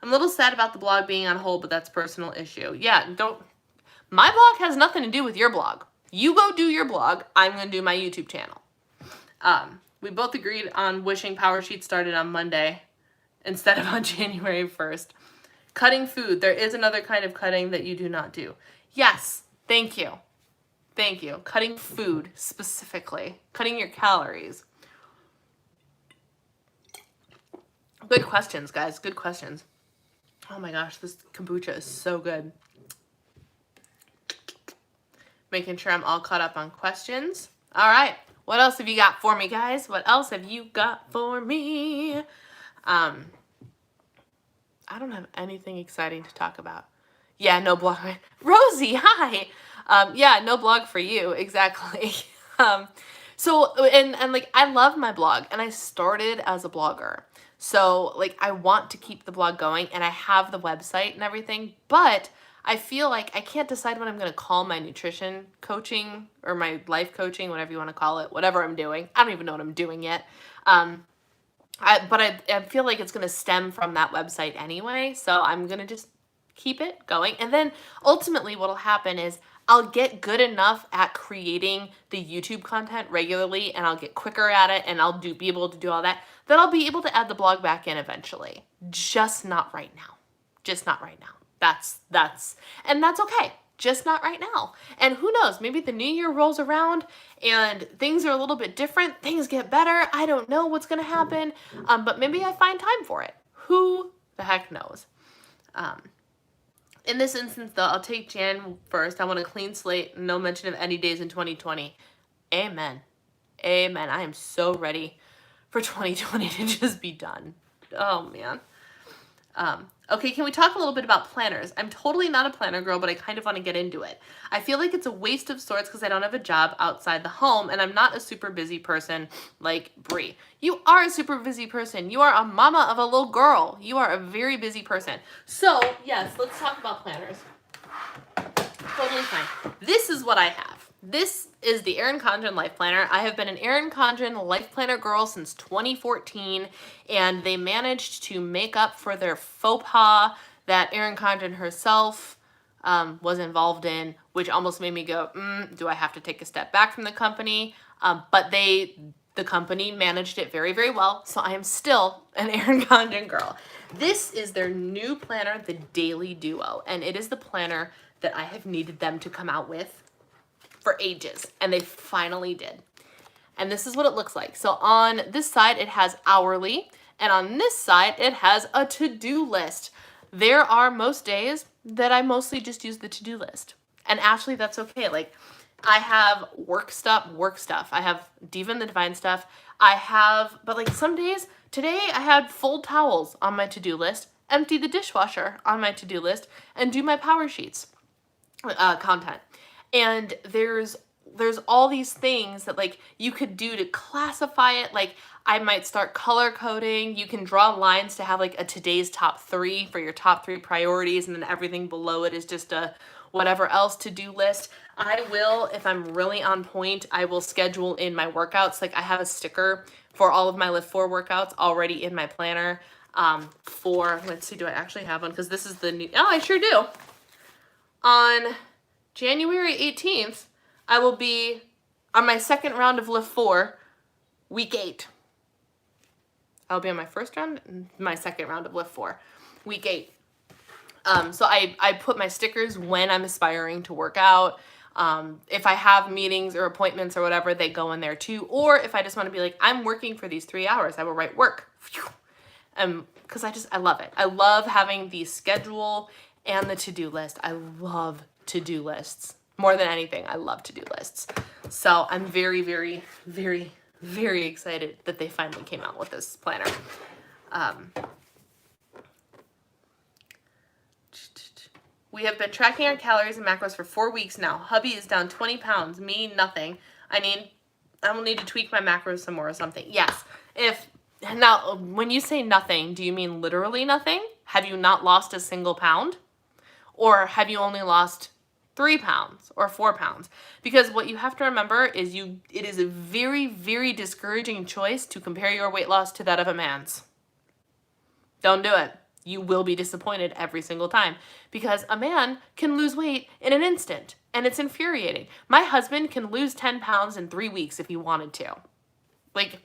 I'm a little sad about the blog being on hold, but that's a personal issue. Yeah, my blog has nothing to do with your blog. You go do your blog. I'm going to do my YouTube channel. We both agreed on wishing Power Sheet started on Monday instead of on January 1st. Cutting food. There is another kind of cutting that you do not do. Yes. Thank you. Thank you. Cutting food specifically. Cutting your calories. Good questions, guys. Good questions. Oh my gosh, this kombucha is so good. Making sure I'm all caught up on questions. All right. What else have you got for me, guys? What else have you got for me? I don't have anything exciting to talk about. Yeah, no blog. Rosie, hi. Yeah, no blog for you. Exactly. So like, I love my blog and I started as a blogger. So like, I want to keep the blog going and I have the website and everything, but I feel like I can't decide what I'm going to call my nutrition coaching or my life coaching, whatever you want to call it, whatever I'm doing. I don't even know what I'm doing yet. But I feel like it's going to stem from that website anyway. So I'm going to just keep it going. And then ultimately what'll happen is I'll get good enough at creating the YouTube content regularly and I'll get quicker at it and I'll be able to do all that. Then I'll be able to add the blog back in eventually. Just not right now. Just not right now. And that's okay. just not right now. And who knows, maybe the new year rolls around and things are a little bit different, things get better, I don't know what's gonna happen, but maybe I find time for it. Who the heck knows? In this instance though, I'll take Jan first. I want a clean slate, no mention of any days in 2020. Amen. Amen. I am so ready for 2020 to just be done. Oh man. Okay, can we talk a little bit about planners? I'm totally not a planner girl, but I kind of want to get into it. I feel like it's a waste of sorts because I don't have a job outside the home and I'm not a super busy person like Brie. You are a super busy person. You are a mama of a little girl. You are a very busy person. So, yes, let's talk about planners. Totally fine. This is what I have. This is the Erin Condren Life Planner. I have been an Erin Condren Life Planner girl since 2014, and they managed to make up for their faux pas that Erin Condren herself was involved in, which almost made me go, do I have to take a step back from the company? But the company managed it very, very well, so I am still an Erin Condren girl. This is their new planner, the Daily Duo, and it is the planner that I have needed them to come out with for ages, and they finally did. And this is what it looks like. So on this side, it has hourly, and on this side, it has a to-do list. There are most days that I mostly just use the to-do list. And actually, that's okay. Like, I have work stuff. I have Diva and the Divine stuff. But like some days, today I had fold towels on my to-do list, empty the dishwasher on my to-do list, and do my power sheets content. And there's all these things that like you could do to classify it. Like I might start color coding. You can draw lines to have like a today's top 3 for your top 3 priorities, and then everything below it is just a whatever else to-do list. I will, if I'm really on point, I will schedule in my workouts. Like I have a sticker for all of my Lift 4 workouts already in my planner. Let's see, do I actually have one? Because this is the new, oh, I sure do. On January 18th, I will be on my second round of Lift 4, week 8. I'll be on my first round and my second round of Lift 4, week 8. So I put my stickers when I'm aspiring to work out. If I have meetings or appointments or whatever, they go in there too. Or if I just want to be like, I'm working for these 3 hours, I will write work. Because I love it. I love having the schedule and the to-do list. I love to-do lists. More than anything, I love to-do lists. So I'm very, very, very, very excited that they finally came out with this planner. We have been tracking our calories and macros for 4 weeks now. Hubby is down 20 pounds. Me, nothing. I will need to tweak my macros some more or something. Yes. Now, when you say nothing, do you mean literally nothing? Have you not lost a single pound? Or have you only lost 3 pounds or 4 pounds? Because what you have to remember is it is a very, very discouraging choice to compare your weight loss to that of a man's. Don't do it. You will be disappointed every single time because a man can lose weight in an instant and it's infuriating. My husband can lose 10 pounds in 3 weeks if he wanted to. Like,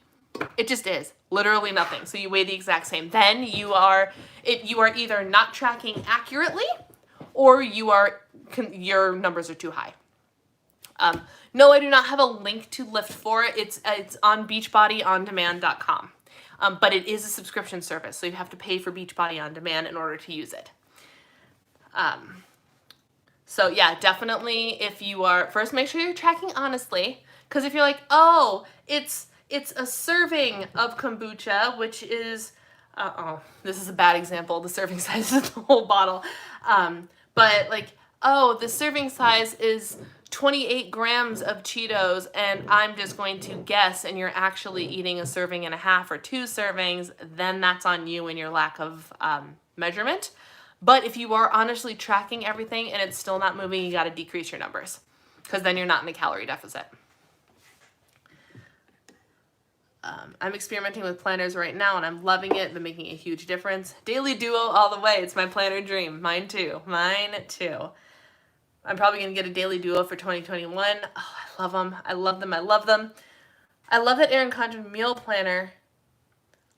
it just is literally nothing. So you weigh the exact same. Then you are either not tracking accurately or your numbers are too high. No, I do not have a link to Lift 4. It's on beachbodyondemand.com. But it is a subscription service, so you have to pay for Beachbody On Demand in order to use it. So yeah, definitely if you are, first make sure you're tracking honestly, because if you're like, oh, it's a serving of kombucha, which is, this is a bad example, the serving size is the whole bottle. But like, oh, the serving size is 28 grams of Cheetos and I'm just going to guess and you're actually eating a serving and a half or 2 servings, then that's on you and your lack of measurement. But if you are honestly tracking everything and it's still not moving, you got to decrease your numbers because then you're not in a calorie deficit. I'm experimenting with planners right now and I'm loving it. They're making a huge difference. Daily Duo all the way. It's my planner dream. Mine too. I'm probably going to get a Daily Duo for 2021. Oh, I love them. I love them. I love them. I love that Erin Condren meal planner.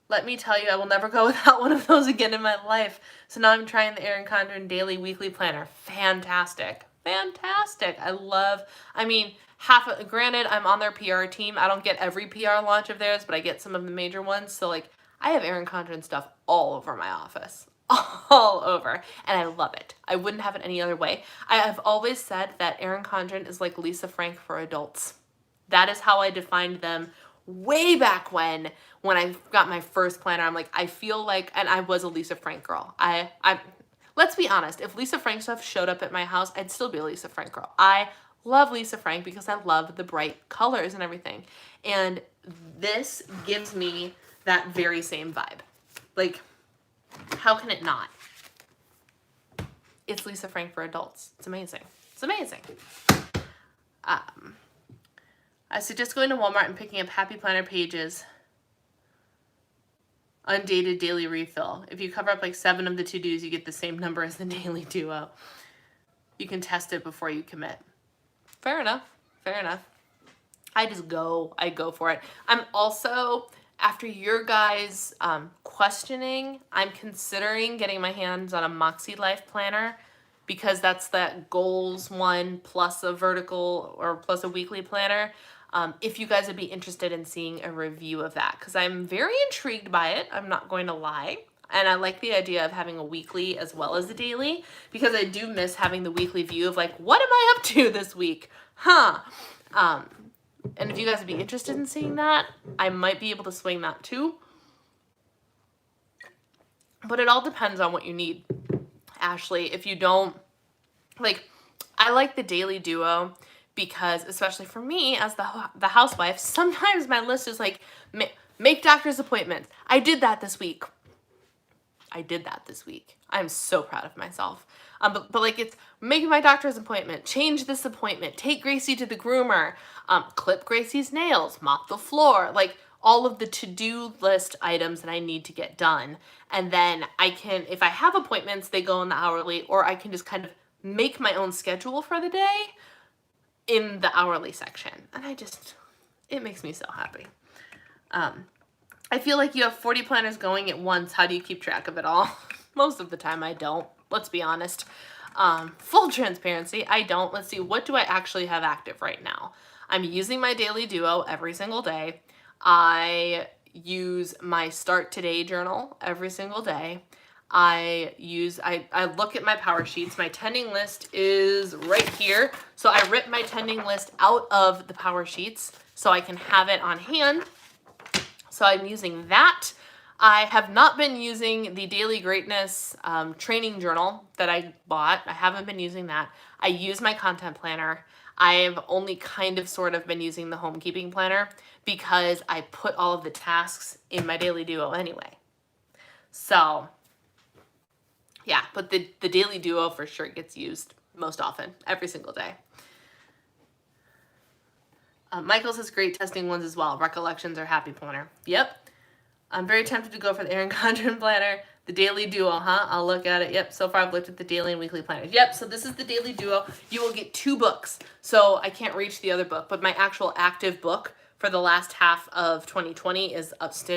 Let me tell you, I will never go without one of those again in my life. So now I'm trying the Erin Condren daily weekly planner. Fantastic. fantastic. I mean, granted, I'm on their PR team. I don't get every PR launch of theirs, but I get some of the major ones. So like, I have Erin Condren stuff all over my office. All over. And I love it. I wouldn't have it any other way. I have always said that Erin Condren is like Lisa Frank for adults. That is how I defined them way back when I got my first planner. I'm like, I feel like, and I was a Lisa Frank girl. Let's be honest, if Lisa Frank stuff showed up at my house, I'd still be a Lisa Frank girl. I love Lisa Frank because I love the bright colors and everything. And this gives me that very same vibe. Like, how can it not? It's Lisa Frank for adults. It's amazing. It's amazing. I suggest going to Walmart and picking up Happy Planner Pages undated daily refill. If you cover up like 7 of the to-dos, you get the same number as the daily duo. You can test it before you commit. Fair enough. Fair enough. I go for it. I'm also, after your guys' questioning, I'm considering getting my hands on a Moxie Life planner because that's that goals one plus a vertical or plus a weekly planner. If you guys would be interested in seeing a review of that, because I'm very intrigued by it. I'm not going to lie. And I like the idea of having a weekly as well as a daily, because I do miss having the weekly view of like, what am I up to this week? And if you guys would be interested in seeing that, I might be able to swing that too. But it all depends on what you need, Ashley. If you don't, like, I like the daily duo because, especially for me as the housewife, sometimes my list is like, make doctor's appointments. I did that this week. I'm so proud of myself. But like, it's making my doctor's appointment, change this appointment, take Gracie to the groomer, clip Gracie's nails, mop the floor, like all of the to-do list items that I need to get done. And then I can, if I have appointments, they go in the hourly, or I can just kind of make my own schedule for the day in the hourly section. And it makes me so happy. I feel like you have 40 planners going at once. How do you keep track of it all? Most of the time I don't. Let's be honest. Full transparency, I don't. Let's see, what do I actually have active right now? I'm using my daily duo every single day. I use my Start Today journal every single day. I look at my power sheets. My tending list is right here. So I rip my tending list out of the power sheets so I can have it on hand. So I'm using that. I have not been using the Daily Greatness training journal that I bought. I haven't been using that. I use my content planner. I've only kind of sort of been using the homekeeping planner because I put all of the tasks in my daily duo anyway. So yeah, but the daily duo for sure gets used most often, every single day. Michael's has great testing ones as well. Recollections or Happy Planner. Yep. I'm very tempted to go for the Erin Condren planner. The daily duo, huh? I'll look at it. Yep, so far I've looked at the daily and weekly planners. Yep, so this is the daily duo. You will get 2 books. So I can't reach the other book, but my actual active book for the last half of 2020 is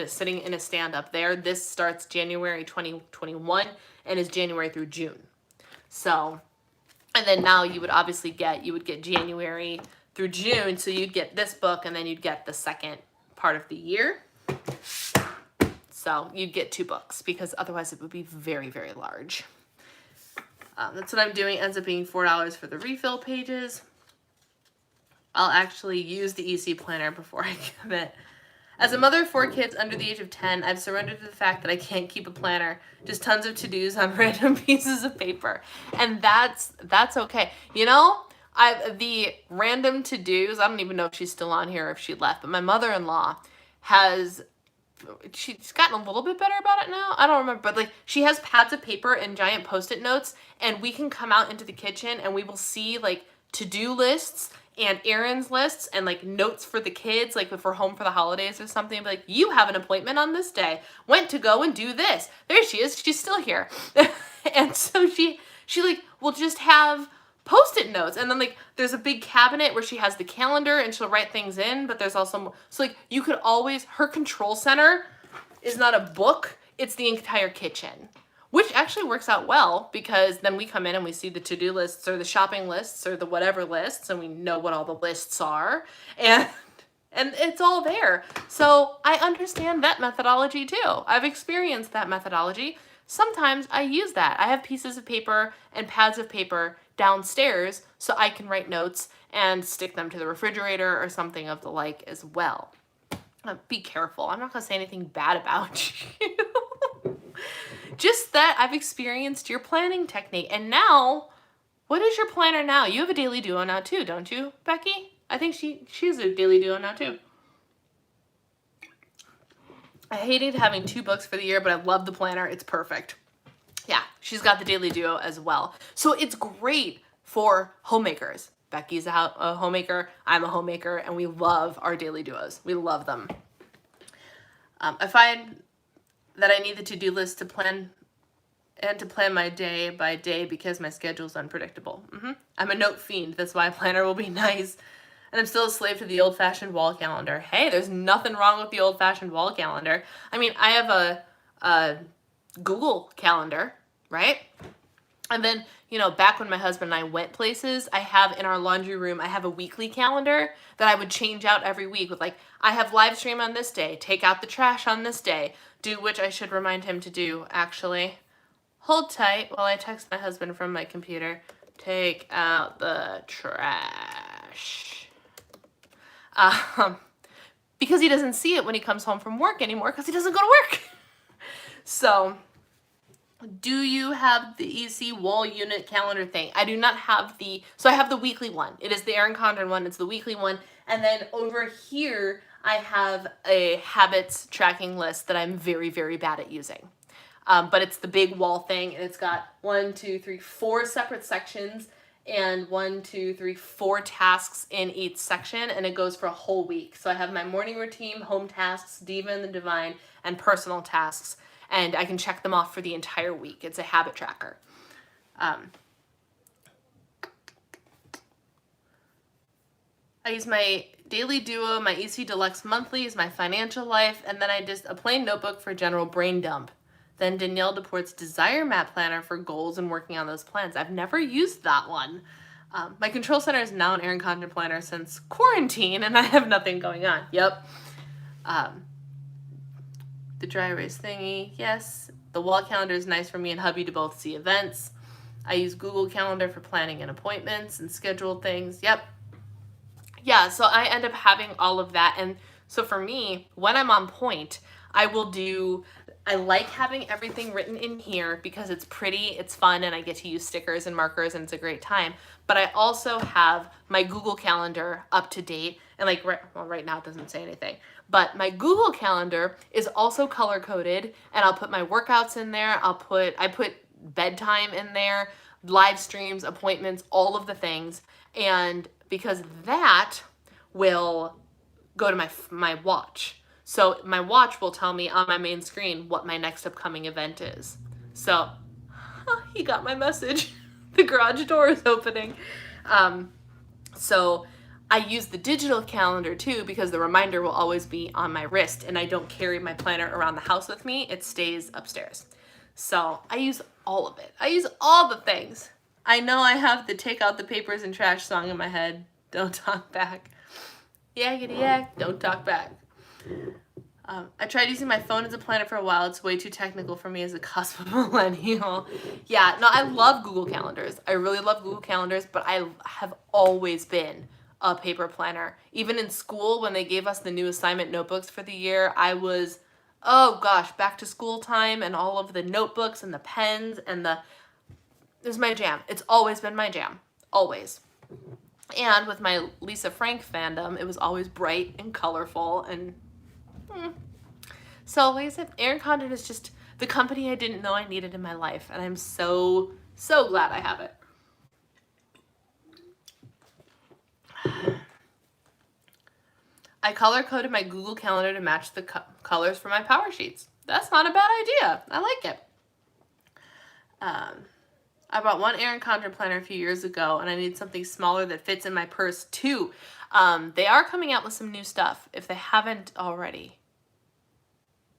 sitting in a stand up there. This starts January 2021 and is January through June. So, and then now you would obviously get January through June, so you'd get this book and then you'd get the second part of the year. So you'd get 2 books because otherwise it would be very, very large. That's what I'm doing. Ends up being $4 for the refill pages. I'll actually use the EC planner before I commit. As a mother of 4 kids under the age of 10, I've surrendered to the fact that I can't keep a planner. Just tons of to-dos on random pieces of paper. And that's okay. You know, the random to-dos, I don't even know if she's still on here or if she left, but my mother-in-law she's gotten a little bit better about it now. I don't remember, but like she has pads of paper and giant Post-it notes, and we can come out into the kitchen and we will see like to-do lists and errands lists and like notes for the kids, like if we're home for the holidays or something, like, you have an appointment on this day, went to go and do this. There she is. She's still here. And so she like will just have Post-it notes, and then like there's a big cabinet where she has the calendar and she'll write things in, but there's also, so like you could always, her control center is not a book, it's the entire kitchen. which actually works out well because then we come in and we see the to-do lists or the shopping lists or the whatever lists, and we know what all the lists are, and it's all there. So I understand that methodology too. I've experienced that methodology. Sometimes I use that. I have pieces of paper and pads of paper downstairs so I can write notes and stick them to the refrigerator or something of the like as well. Be careful. I'm not going to say anything bad about you. Just that I've experienced your planning technique. And now, what is your planner now? You have a daily duo now too, don't you, Becky? I think she's a daily duo now too. I hated having 2 books for the year, but I love the planner. It's perfect. Yeah, she's got the daily duo as well. So it's great for homemakers. Becky's a homemaker, I'm a homemaker, and we love our daily duos. We love them. I find that I need the to-do list to plan my day by day because my schedule is unpredictable. I'm a note fiend. That's why a planner will be nice. And I'm still a slave to the old-fashioned wall calendar. Hey, there's nothing wrong with the old-fashioned wall calendar. I mean, I have a Google calendar, right? And then, you know, back when my husband and I went places, I have in our laundry room, I have a weekly calendar that I would change out every week with like, I have live stream on this day, take out the trash on this day, do which I should remind him to do, actually. Hold tight while I text my husband from my computer. Take out the trash. Because he doesn't see it when he comes home from work anymore because he doesn't go to work. So, do you have the EC wall unit calendar thing? I do not have so I have the weekly one. It is the Erin Condren one. It's the weekly one. And then over here, I have a habits tracking list that I'm very, very bad at using. But it's the big wall thing, and it's got 4 separate sections, and 4 tasks in each section, and it goes for a whole week. So I have my morning routine, home tasks, Diva and the Divine, and personal tasks, and I can check them off for the entire week. It's a habit tracker. I use my daily duo, my EC Deluxe monthly is my financial life, and then I just a plain notebook for general brain dump. Then Danielle DePort's Desire Map Planner for goals and working on those plans. I've never used that one. My control center is now an Erin Condren planner since quarantine, and I have nothing going on. Yep. The dry erase thingy, yes. The wall calendar is nice for me and hubby to both see events. I use Google Calendar for planning and appointments and scheduled things. Yep. Yeah, so I end up having all of that. And so for me, when I'm on point, I like having everything written in here because it's pretty, it's fun, and I get to use stickers and markers, and it's a great time. But I also have my Google Calendar up to date, and like, right now it doesn't say anything, but my Google Calendar is also color coded, and I'll put my workouts in there. I put bedtime in there, live streams, appointments, all of the things, and because that will go to my watch. So my watch will tell me on my main screen what my next upcoming event is. So, he got my message. The garage door is opening. So I use the digital calendar too because the reminder will always be on my wrist, and I don't carry my planner around the house with me. It stays upstairs. So I use all of it. I use all the things. I know I have the take out the papers and trash song in my head. Don't talk back. Yakety yak, don't talk back. I tried using my phone as a planner for a while. It's way too technical for me as a cusp millennial. Yeah, no, I love Google Calendars. I really love Google Calendars, but I have always been a paper planner. Even in school, when they gave us the new assignment notebooks for the year, I was, oh gosh, back to school time and all of the notebooks and the pens and it was my jam. It's always been my jam. Always. And with my Lisa Frank fandom, it was always bright and colorful and so like I said, Erin Condren is just the company I didn't know I needed in my life, and I'm so glad I have it. I color coded my Google Calendar to match the colors for my power sheets. That's not a bad idea. I like it. I bought one Erin Condren planner a few years ago, and I need something smaller that fits in my purse too. They are coming out with some new stuff if they haven't already.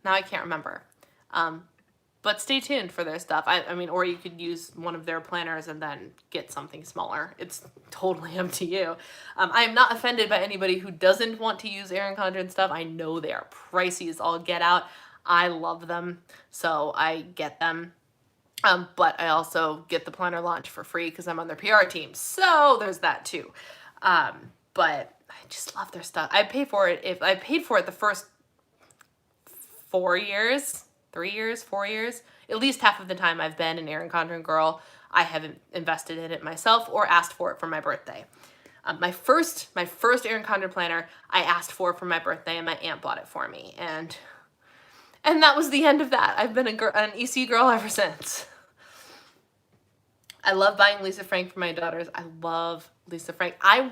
Now I can't remember. but stay tuned for their stuff. I mean, or you could use one of their planners and then get something smaller. It's totally up to you. I am not offended by anybody who doesn't want to use Erin Condren stuff. I know they are pricey as all get out. I love them, so I get them. But I also get the planner launch for free because I'm on their PR team. So there's that too. But I just love their stuff. I paid for it the first 4 years, 3 years, 4 years, at least half of the time I've been an Erin Condren girl. I haven't invested in it myself or asked for it for my birthday. My first Erin Condren planner I asked for my birthday, and my aunt bought it for me, and that was the end of that. I've been an EC girl ever since. I love buying Lisa Frank for my daughters. I love Lisa Frank. I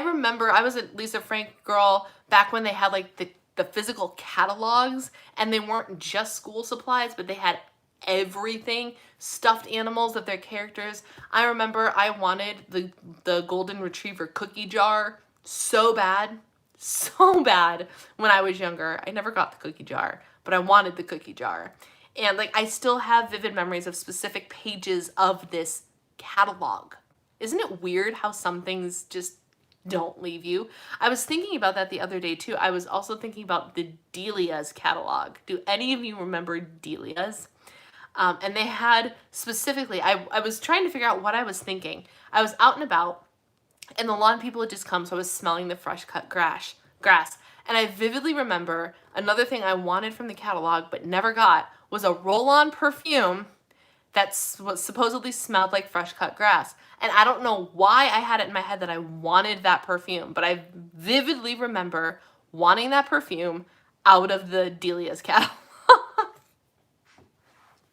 remember I was a Lisa Frank girl back when they had like the physical catalogs, and they weren't just school supplies, but they had everything, stuffed animals of their characters. I remember I wanted the golden retriever cookie jar so bad when I was younger. I never got the cookie jar, but I wanted the cookie jar. And like, I still have vivid memories of specific pages of this catalog. Isn't it weird how some things just don't leave you? I was thinking about that the other day too. I was also thinking about the Delia's catalog. Do any of you remember Delia's? And they had specifically, I was trying to figure out what I was thinking. I was out and about, and the lawn people had just come, so I was smelling the fresh cut grass. And I vividly remember another thing I wanted from the catalog but never got was a roll-on perfume that was supposedly smelled like fresh cut grass. And I don't know why I had it in my head that I wanted that perfume, but I vividly remember wanting that perfume out of the Delia's catalog.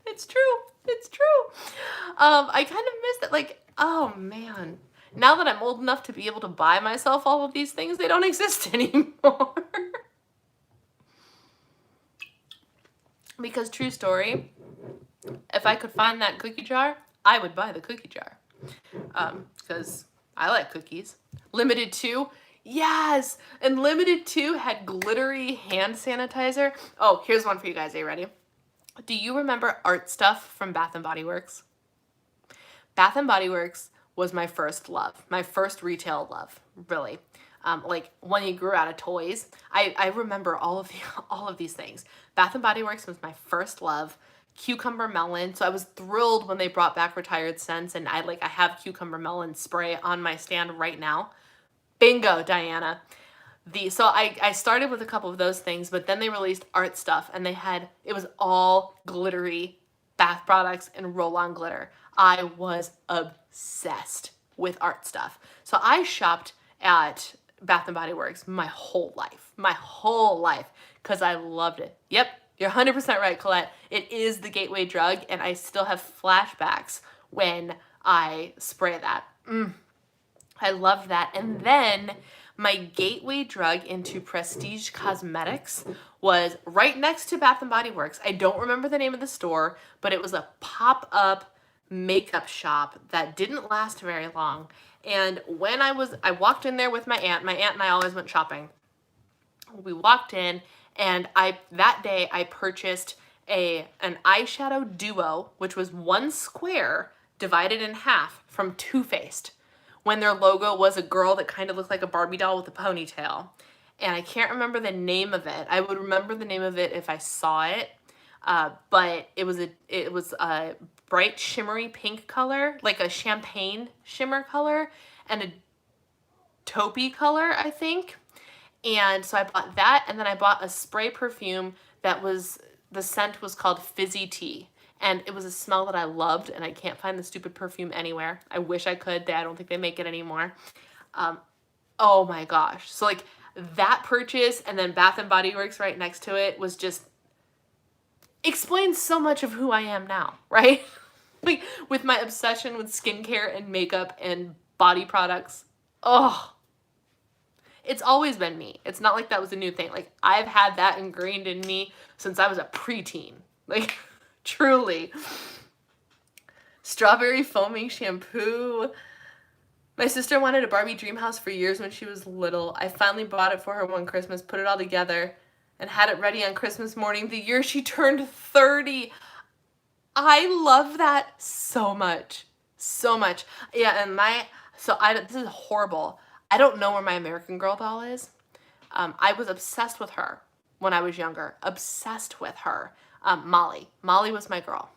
It's true. It's true. I kind of missed it. Like, oh man. Now that I'm old enough to be able to buy myself all of these things, they don't exist anymore. Because true story, if I could find that cookie jar, I would buy the cookie jar. Because I like cookies. Limited 2, yes! And Limited 2 had glittery hand sanitizer. Oh, here's one for you guys. Are you ready? Do you remember Art Stuff from Bath & Body Works? Bath & Body Works was my first love, my first retail love, really. Like when you grew out of toys. I remember all of these things. Bath & Body Works was my first love. Cucumber melon. So I was thrilled when they brought back Retired Scents, and I have cucumber melon spray on my stand right now. Bingo, Diana. So I started with a couple of those things, but then they released Art Stuff, and it was all glittery bath products and roll-on glitter. I was obsessed with Art Stuff. So I shopped at Bath & Body Works my whole life, because I loved it. Yep, you're 100% right, Colette. It is the gateway drug, and I still have flashbacks when I spray that. I loved that. And then my gateway drug into prestige cosmetics was right next to Bath & Body Works. I don't remember the name of the store, but it was a pop-up makeup shop that didn't last very long. And when I walked in there with my aunt and I always went shopping. We walked in, and that day I purchased an eyeshadow duo, which was one square divided in half from Too Faced, when their logo was a girl that kind of looked like a Barbie doll with a ponytail. And I can't remember the name of it. I would remember the name of it if I saw it. But it was a bright shimmery pink color, like a champagne shimmer color, and a taupey color, I think. And so I bought that, and then I bought a spray perfume the scent was called Fizzy Tea. And it was a smell that I loved, and I can't find the stupid perfume anywhere. I wish I could. I don't think they make it anymore. Oh my gosh. So like that purchase, and then Bath & Body Works right next to it, was just explains so much of who I am now, right? Like with my obsession with skincare and makeup and body products. Oh, it's always been me. It's not like that was a new thing. Like I've had that ingrained in me since I was a preteen. Like truly. Strawberry foaming shampoo. My sister wanted a Barbie dream house for years when she was little. I finally bought it for her one Christmas, put it all together, and had it ready on Christmas morning the year she turned 30. I love that so much. So much. Yeah, and this is horrible. I don't know where my American Girl doll is. I was obsessed with her when I was younger. Obsessed with her. Molly. Molly was my girl.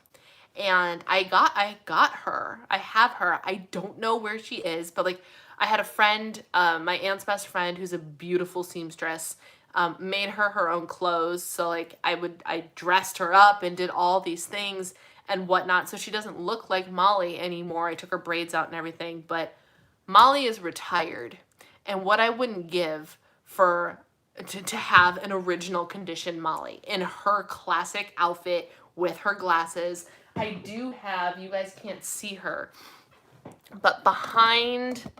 And I got her. I have her. I don't know where she is, but like I had a friend, my aunt's best friend, who's a beautiful seamstress, made her own clothes. So like I dressed her up and did all these things and whatnot. So she doesn't look like Molly anymore. I took her braids out and everything, but Molly is retired. And what I wouldn't give for to have an original condition Molly in her classic outfit with her glasses. I do have, you guys can't see her, but behind,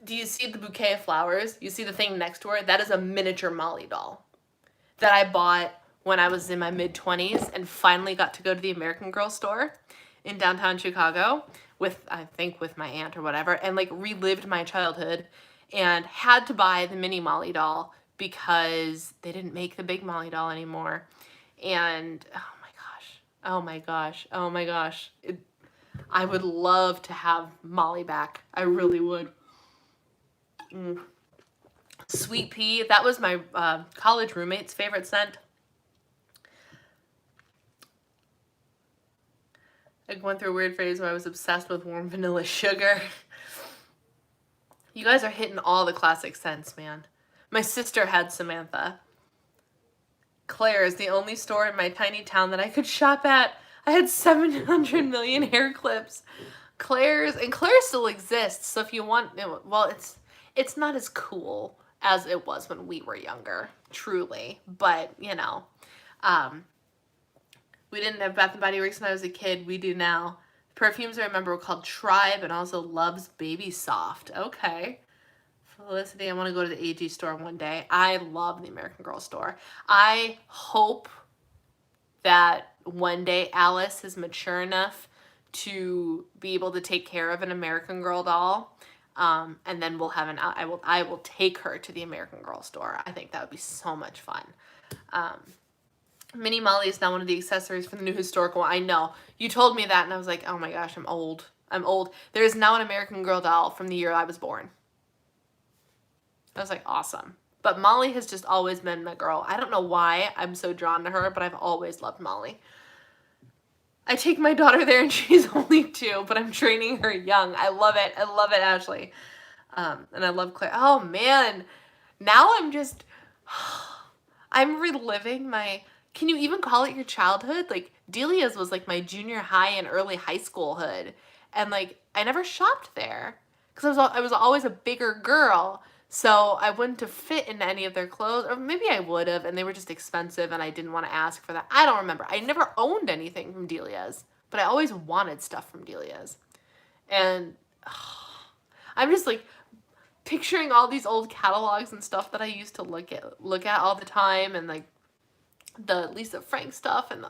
do you see the bouquet of flowers? You see the thing next to her? That is a miniature Molly doll that I bought when I was in my mid-20s and finally got to go to the American Girl store in downtown Chicago with, I think, with my aunt or whatever, and like relived my childhood and had to buy the mini Molly doll because they didn't make the big Molly doll anymore. And oh my gosh, oh my gosh. I would love to have Molly back. I really would. Sweet Pea, that was my college roommate's favorite scent. I went through a weird phase where I was obsessed with warm vanilla sugar. You guys are hitting all the classic scents, man. My sister had Samantha. Claire's, the only store in my tiny town that I could shop at. I had 700 million hair clips. Claire's, and Claire still exists, so if you want, well, it's not as cool as it was when we were younger, truly, but, you know, we didn't have Bath & Body Works when I was a kid. We do now. Perfumes I remember were called Tribe and also Love's Baby Soft. Okay. Felicity, I want to go to the AG store one day. I love the American Girl store. I hope that one day Alice is mature enough to be able to take care of an American Girl doll. And then we'll have I will take her to the American Girl store. I think that would be so much fun. Mini Molly is now one of the accessories for the new historical one. I know. You told me that and I was like, oh my gosh, I'm old. I'm old. There is now an American Girl doll from the year I was born. I was like, awesome. But Molly has just always been my girl. I don't know why I'm so drawn to her, but I've always loved Molly. I take my daughter there and she's only 2, but I'm training her young. I love it. I love it, Ashley. And I love Claire. Oh, man. Now I'm reliving my, can you even call it your childhood? Like, Delia's was like my junior high and early high school hood. And like, I never shopped there because I was always a bigger girl. So I wouldn't have fit into any of their clothes, or maybe I would have, and they were just expensive and I didn't want to ask for that. I don't remember. I never owned anything from Delia's, but I always wanted stuff from Delia's. And I'm just like picturing all these old catalogs and stuff that I used to look at all the time, and like the Lisa Frank stuff, and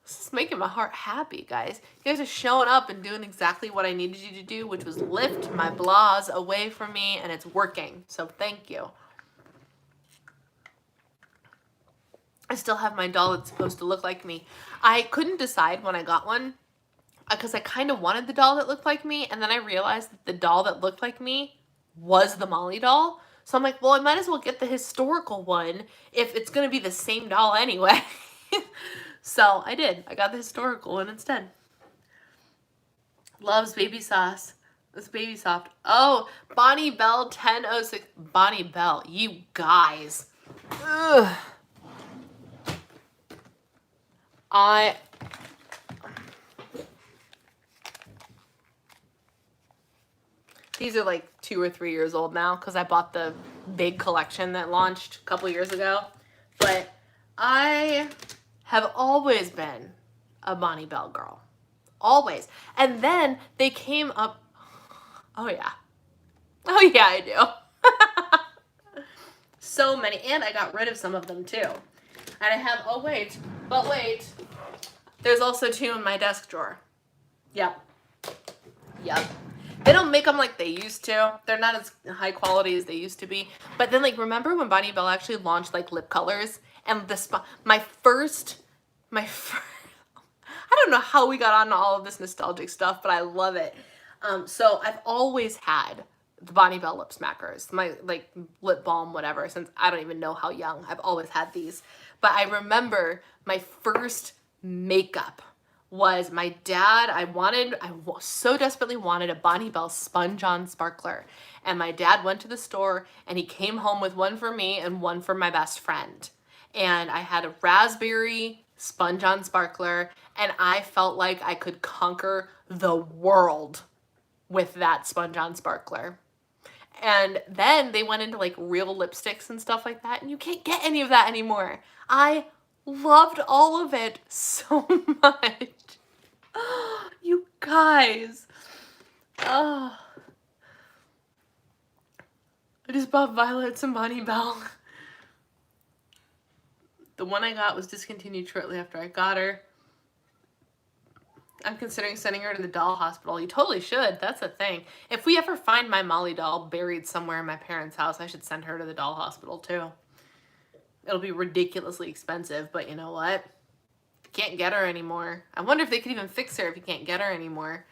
this is making my heart happy, guys. You guys are showing up and doing exactly what I needed you to do, which was lift my blahs away from me, and it's working. So thank you. I still have my doll that's supposed to look like me. I couldn't decide when I got one because I kind of wanted the doll that looked like me, and then I realized that the doll that looked like me was the Molly doll. So I'm like, well, I might as well get the historical one if it's going to be the same doll anyway. So I did. I got the historical one instead. Loves baby sauce. It's baby soft. Oh, Bonnie Bell 1006. Bonnie Bell, you guys. Ugh. These are like 2 or 3 years old now because I bought the big collection that launched a couple years ago. But I have always been a Bonnie Bell girl. Always. And then they came up. Oh, yeah. Oh, yeah, I do. So many. And I got rid of some of them, too. And I have, oh, wait. But wait. There's also 2 in my desk drawer. Yep. Yep. They don't make them like they used to. They're not as high quality as they used to be. But then, like, remember when Bonnie Bell actually launched, like, lip colors? And my first, I don't know how we got on all of this nostalgic stuff, but I love it. So I've always had the Bonnie Bell lip smackers, my like lip balm, whatever, since I don't even know how young. I've always had these. But I remember my first makeup was my dad. I so desperately wanted a Bonnie Bell Sponge On Sparkler. And my dad went to the store and he came home with one for me and one for my best friend. And I had a raspberry Sponge On Sparkler, and I felt like I could conquer the world with that Sponge On Sparkler. And then they went into like real lipsticks and stuff like that, and you can't get any of that anymore. I loved all of it so much. You guys. Oh. I just bought Violets and Bonnie Bell. The one I got was discontinued shortly after I got her. I'm considering sending her to the doll hospital. You totally should. That's the thing. If we ever find my Molly doll buried somewhere in my parents' house, I should send her to the doll hospital too. It'll be ridiculously expensive, but you know what? Can't get her anymore. I wonder if they could even fix her if you can't get her anymore.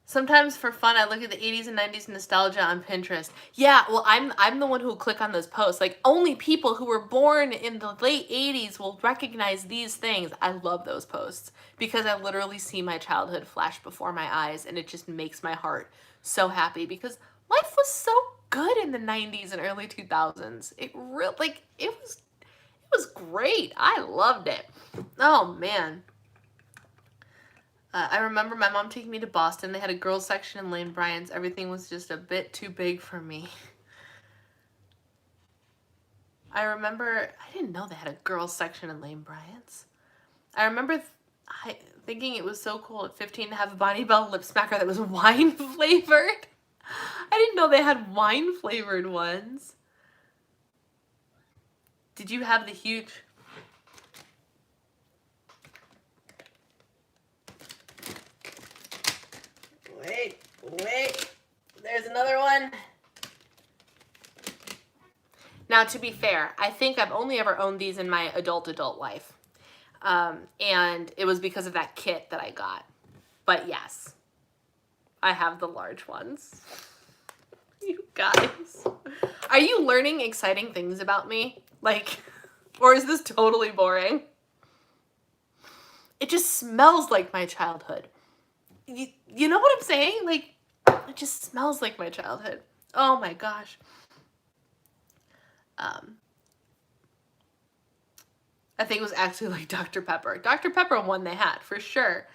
Sometimes for fun, I look at the 80s and 90s nostalgia on Pinterest. Yeah, well, I'm the one who will click on those posts. Like, only people who were born in the late 80s will recognize these things. I love those posts because I literally see my childhood flash before my eyes, and it just makes my heart so happy because life was so good in the 90s and early 2000s. It was great. I loved it. Oh, man. I remember my mom taking me to Boston. They had a girls section in Lane Bryant's. Everything was just a bit too big for me. I remember, I didn't know they had a girls section in Lane Bryant's. I remember thinking it was so cool at 15 to have a Bonnie Bell lip smacker that was wine flavored. I didn't know they had wine flavored ones. Did you have the huge... Wait, there's another one. Now, to be fair, I think I've only ever owned these in my adult life. And it was because of that kit that I got. But yes, I have the large ones. You guys. Are you learning exciting things about me? Like, or is this totally boring? It just smells like my childhood. You know what I'm saying? Like, it just smells like my childhood. Oh my gosh. I think it was actually like Dr. Pepper. Dr. Pepper one they had, for sure.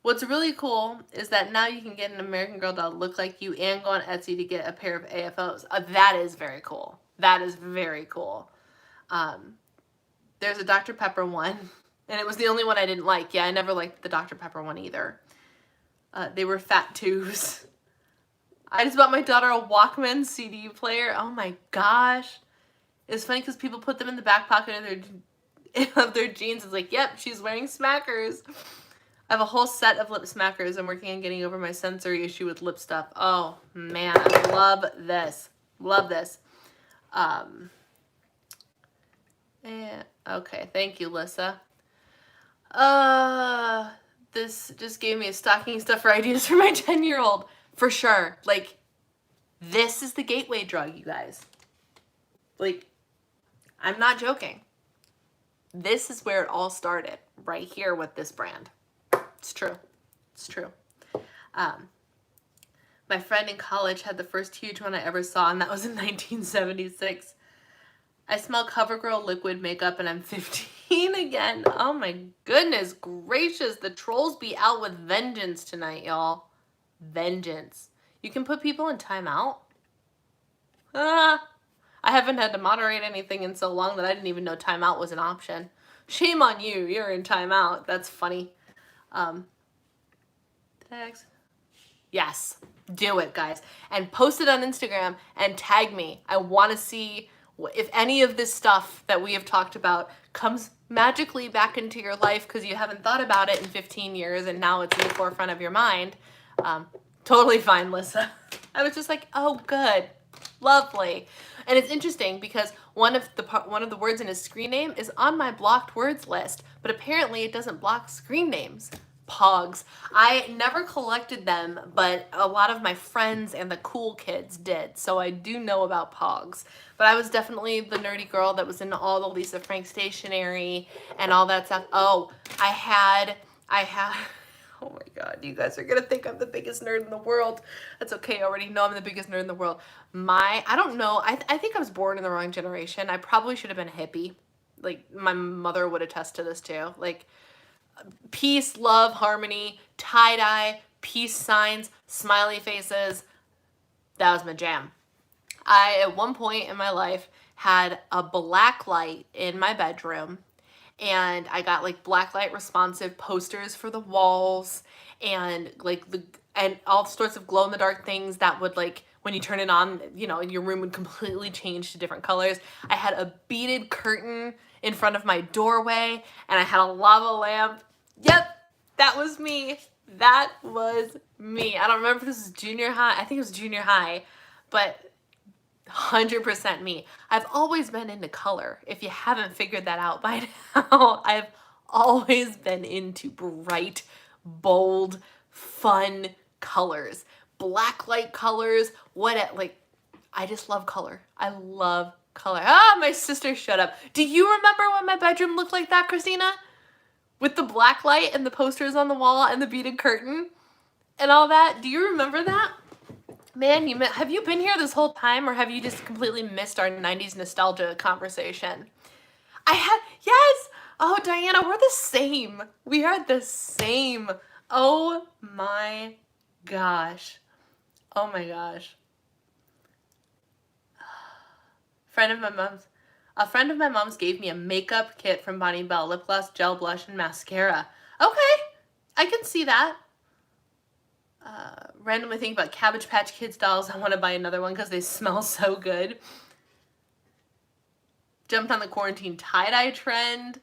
What's really cool is that now you can get an American Girl doll look like you and go on Etsy to get a pair of AFOs. That is very cool. That is very cool. There's a Dr. Pepper one, and it was the only one I didn't like. Yeah, I never liked the Dr. Pepper one either. They were fat twos. I just bought my daughter a Walkman CD player. Oh my gosh. It's funny because people put them in the back pocket of their jeans. It's like, yep, she's wearing smackers. I have a whole set of lip smackers. I'm working on getting over my sensory issue with lip stuff. Oh man, I love this. Love this. Yeah, okay, thank you, Lissa. This just gave me a stocking stuffer ideas for my 10-year-old. For sure. Like, this is the gateway drug, you guys. Like, I'm not joking. This is where it all started, right here with this brand. It's true. It's true. My friend in college had the first huge one I ever saw, and that was in 1976. I smell CoverGirl liquid makeup, and I'm 15 again. Oh my goodness gracious. The trolls be out with vengeance tonight, y'all. Vengeance. You can put people in timeout? I haven't had to moderate anything in so long that I didn't even know timeout was an option. Shame on you. You're in timeout. That's funny. Tags. Yes. Do it, guys. And post it on Instagram and tag me. I want to see if any of this stuff that we have talked about comes magically back into your life because you haven't thought about it in 15 years and now it's in the forefront of your mind. Totally fine, Lissa. I was just like, oh, good. Lovely. And it's interesting because one of the words in his screen name is on my blocked words list, but apparently it doesn't block screen names. Pogs. I never collected them, but a lot of my friends and the cool kids did, so I do know about Pogs. But I was definitely the nerdy girl that was into all the Lisa Frank stationery and all that stuff. Oh, I had oh my God, you guys are gonna think I'm the biggest nerd in the world. That's okay, I already know I'm the biggest nerd in the world. I don't know, I think I was born in the wrong generation. I probably should have been a hippie. Like, my mother would attest to this too. Like, peace, love, harmony, tie-dye, peace signs, smiley faces. That was my jam. I, at one point in my life, had a black light in my bedroom, and I got like black light responsive posters for the walls, and like and all sorts of glow in the dark things that would, like, when you turn it on, you know, your room would completely change to different colors. I had a beaded curtain in front of my doorway, and I had a lava lamp. Yep, that was me. That was me. I don't remember if this was junior high. I think it was junior high, but 100% me. I've always been into color. If you haven't figured that out by now, I've always been into bright, bold, fun colors. Blacklight colors. I just love color. I love color. Ah, my sister, shut up. Do you remember when my bedroom looked like that, Christina? With the black light and the posters on the wall and the beaded curtain and all that? Do you remember that? Man, have you been here this whole time, or have you just completely missed our 90s nostalgia conversation? Yes! Oh, Diana, we're the same. We are the same. Oh my gosh. Oh my gosh. A friend of my mom's gave me a makeup kit from Bonnie Bell: lip gloss, gel blush, and mascara. Okay, I can see that. Randomly think about Cabbage Patch Kids dolls. I want to buy another one because they smell so good. Jumped on the quarantine tie-dye trend.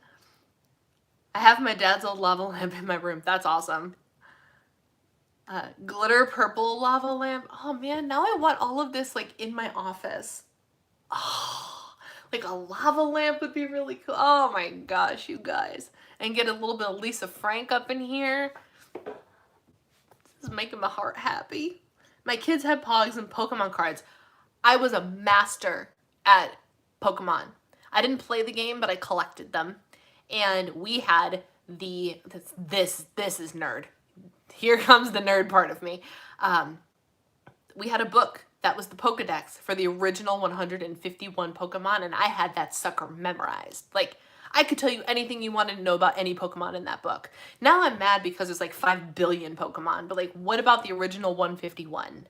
I have my dad's old lava lamp in my room. That's awesome. Glitter purple lava lamp. Oh man, now I want all of this like in my office. Oh, like a lava lamp would be really cool. Oh my gosh, you guys. And get a little bit of Lisa Frank up in here. This is making my heart happy. My kids had Pogs and Pokemon cards. I was a master at Pokemon. I didn't play the game, but I collected them. And we had this is nerd. Here comes the nerd part of me. We had a book that was the Pokedex for the original 151 Pokemon, and I had that sucker memorized. Like, I could tell you anything you wanted to know about any Pokemon in that book. Now I'm mad because there's like 5 billion Pokemon, but like, what about the original 151?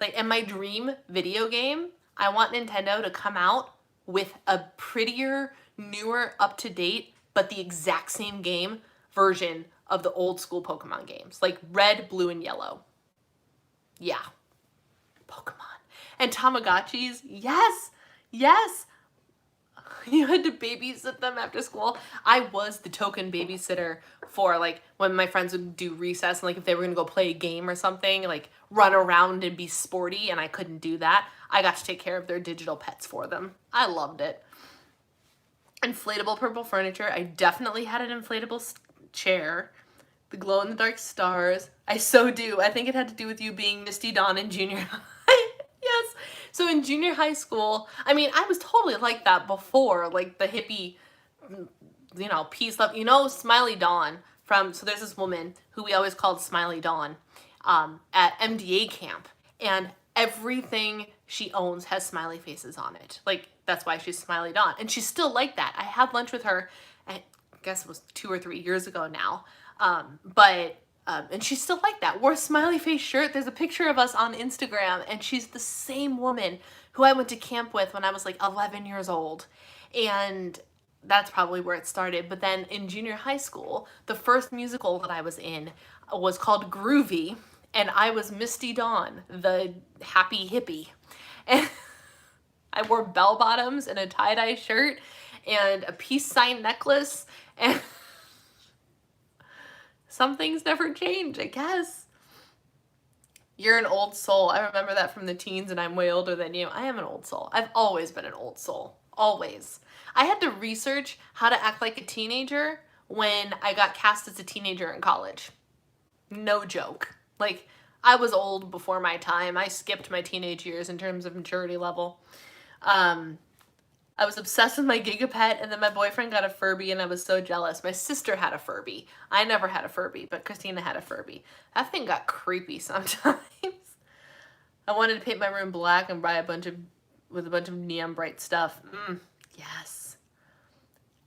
Like, in my dream video game, I want Nintendo to come out with a prettier, newer, up-to-date, but the exact same game version of the old school Pokemon games. Like red, blue, and yellow. Yeah. Pokemon. And Tamagotchis. Yes. Yes. You had to babysit them after school. I was the token babysitter for, like, when my friends would do recess and, like, if they were gonna go play a game or something, like run around and be sporty, and I couldn't do that, I got to take care of their digital pets for them. I loved it. Inflatable purple furniture. I definitely had an inflatable chair. The glow-in-the-dark stars. I so do. I think it had to do with you being Misty Dawn in junior high. Yes. So in junior high school, I mean, I was totally like that before, like the hippie, you know, peace, love, you know, Smiley Dawn so there's this woman who we always called Smiley Dawn at MDA camp, and everything she owns has smiley faces on it. Like, that's why she's Smiley Dawn. And she's still like that. I had lunch with her, I guess it was 2 or 3 years ago now. And she's still like that. Wore a smiley face shirt. There's a picture of us on Instagram, and she's the same woman who I went to camp with when I was like 11 years old. And that's probably where it started. But then in junior high school, the first musical that I was in was called Groovy, and I was Misty Dawn, the happy hippie. And I wore bell bottoms and a tie-dye shirt and a peace sign necklace, and some things never change, I guess. You're an old soul. I remember that from the teens, and I'm way older than you. I am an old soul. I've always been an old soul. Always. I had to research how to act like a teenager when I got cast as a teenager in college. No joke. Like, I was old before my time. I skipped my teenage years in terms of maturity level. I was obsessed with my Gigapet, and then my boyfriend got a Furby, and I was so jealous. My sister had a Furby. I never had a Furby, but Christina had a Furby. That thing got creepy sometimes. I wanted to paint my room black and buy with a bunch of neon bright stuff. Yes.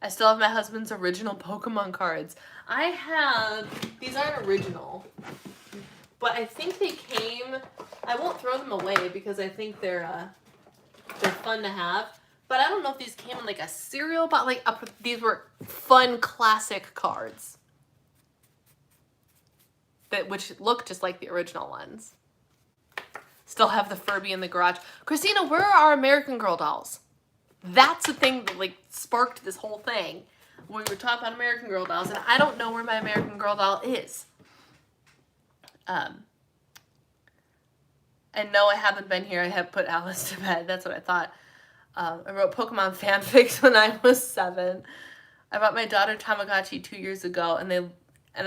I still have my husband's original Pokemon cards. These aren't original, but I think they came, I won't throw them away because I think they're fun to have. But I don't know if these came in like a cereal box. These were fun classic cards which look just like the original ones. Still have the Furby in the garage. Christina, where are our American Girl dolls? That's the thing that like sparked this whole thing. We were talking about American Girl dolls, and I don't know where my American Girl doll is. And no, I haven't been here. I have put Alice to bed. That's what I thought. I wrote Pokemon fanfics when I was 7. I bought my daughter Tamagotchi 2 years ago, and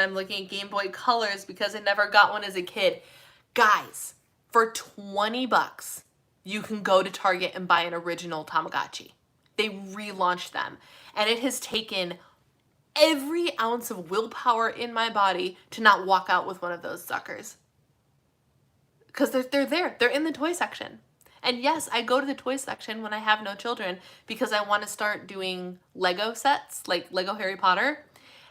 I'm looking at Game Boy Colors because I never got one as a kid. Guys, for $20, you can go to Target and buy an original Tamagotchi. They relaunched them, and it has taken every ounce of willpower in my body to not walk out with one of those suckers. Because they're there. They're in the toy section. And yes, I go to the toy section when I have no children because I want to start doing Lego sets, like Lego Harry Potter.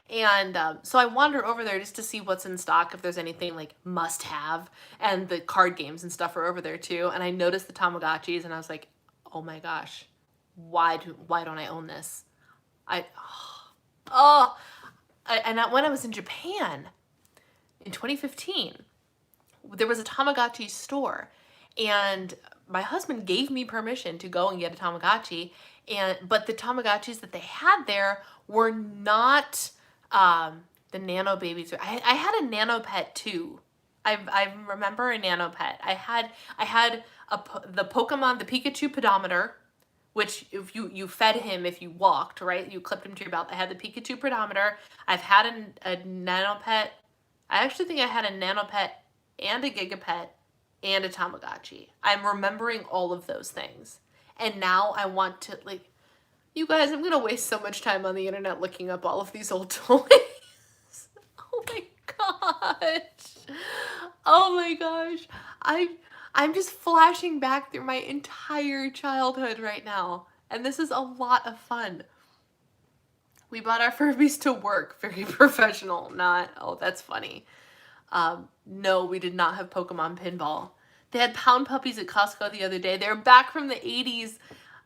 And so I wander over there just to see what's in stock, if there's anything like must have. And the card games and stuff are over there too. And I noticed the Tamagotchis and I was like, oh my gosh, why don't I own this? When I was in Japan in 2015, there was a Tamagotchi store, and my husband gave me permission to go and get a Tamagotchi, but the Tamagotchis that they had there were not the nano babies. I had a nano pet too. I remember a nano pet. I had the Pokemon, the Pikachu pedometer, which if you fed him if you walked, right? You clipped him to your belt. I had the Pikachu pedometer. I've had a nano pet. I actually think I had a nano pet and a Gigapet and a Tamagotchi. I'm remembering all of those things. And now I want to, like, you guys, I'm going to waste so much time on the internet looking up all of these old toys. Oh my gosh. Oh my gosh. I'm just flashing back through my entire childhood right now. And this is a lot of fun. We bought our Furbies to work. Very professional. Not, oh, that's funny. No, we did not have Pokemon Pinball. They had Pound Puppies at Costco the other day. They're back from the 80s.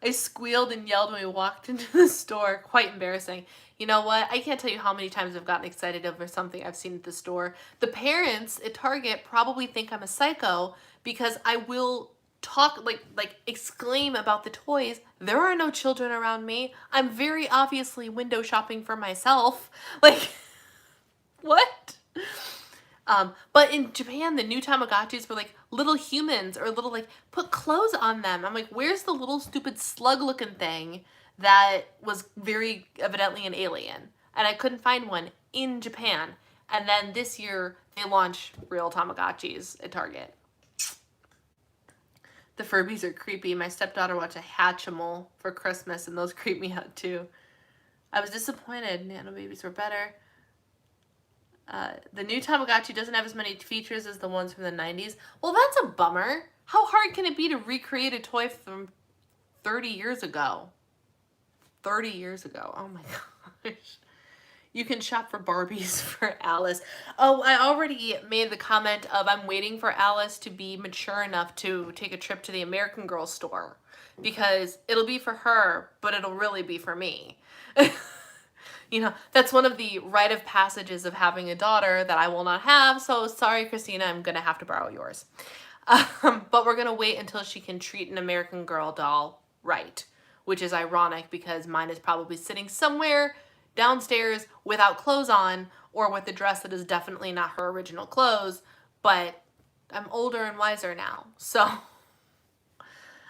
I squealed and yelled when we walked into the store. Quite embarrassing. You know what? I can't tell you how many times I've gotten excited over something I've seen at the store. The parents at Target probably think I'm a psycho because I will talk, like exclaim about the toys. There are no children around me. I'm very obviously window shopping for myself. Like, what? But in Japan, the new Tamagotchis were like little humans or little, like, put clothes on them. I'm like, where's the little stupid slug looking thing that was very evidently an alien? And I couldn't find one in Japan. And then this year they launched real Tamagotchis at Target. The Furbies are creepy. My stepdaughter watched a Hatchimal for Christmas and those creep me out too. I was disappointed. Nano babies were better. The new Tamagotchi doesn't have as many features as the ones from the 90s. Well, that's a bummer. How hard can it be to recreate a toy from 30 years ago? 30 years ago. Oh my gosh. You can shop for Barbies for Alice. Oh, I already made the comment of I'm waiting for Alice to be mature enough to take a trip to the American Girl store. Because it'll be for her, but it'll really be for me. You know, that's one of the rite of passages of having a daughter that I will not have. So sorry, Christina, I'm going to have to borrow yours. But we're going to wait until she can treat an American Girl doll right. Which is ironic because mine is probably sitting somewhere downstairs without clothes on or with a dress that is definitely not her original clothes. But I'm older and wiser now. So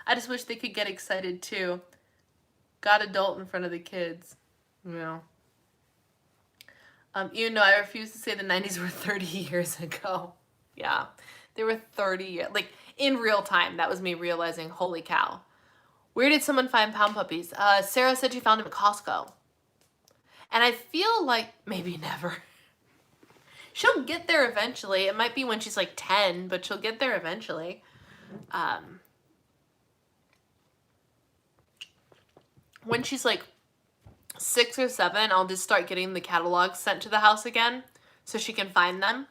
I just wish they could get excited too. Got adult in front of the kids. Yeah. Even though I refuse to say the 90s were 30 years ago. Yeah. They were 30 years. Like, in real time, that was me realizing, holy cow. Where did someone find pound puppies? Sarah said she found them at Costco. And I feel like maybe never. She'll get there eventually. It might be when she's like 10, but she'll get there eventually. When she's like 6 or 7, I'll just start getting the catalogs sent to the house again so she can find them.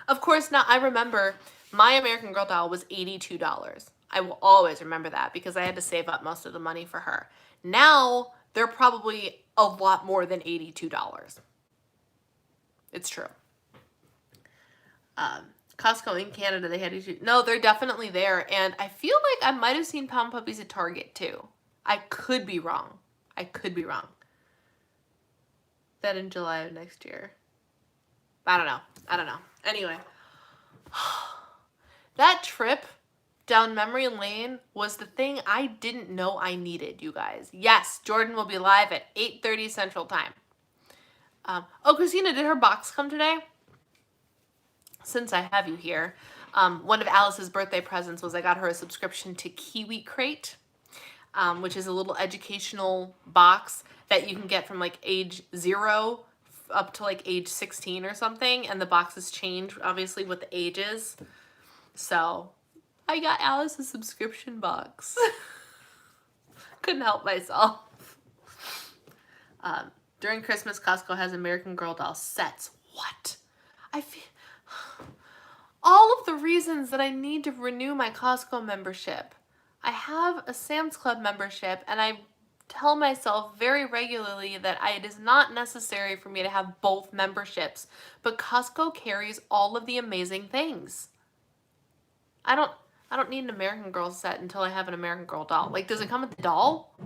Of course, now I remember my American Girl doll was $82. I will always remember that because I had to save up most of the money for her. Now, they're probably a lot more than $82. It's true. Costco in Canada, they had to. No, they're definitely there. And I feel like I might have seen pound puppies at Target too. I could be wrong. I could be wrong. That in July of next year. I don't know. Anyway. That trip down memory lane was the thing I didn't know I needed, you guys. Yes, Jordan will be live at 8:30 Central Time. Oh, Christina, did her box come today? Since I have you here, one of Alice's birthday presents was I got her a subscription to Kiwi Crate, which is a little educational box that you can get from like age 0 up to like age 16 or something, and the boxes change obviously with the ages. So I got Alice a subscription box. Couldn't help myself. During Christmas, Costco has American Girl doll sets. What? I feel all of the reasons that I need to renew my Costco membership. I have a Sam's Club membership, and I tell myself very regularly that it is not necessary for me to have both memberships, but Costco carries all of the amazing things. I don't need an American Girl set until I have an American Girl doll. Like, does it come with the doll?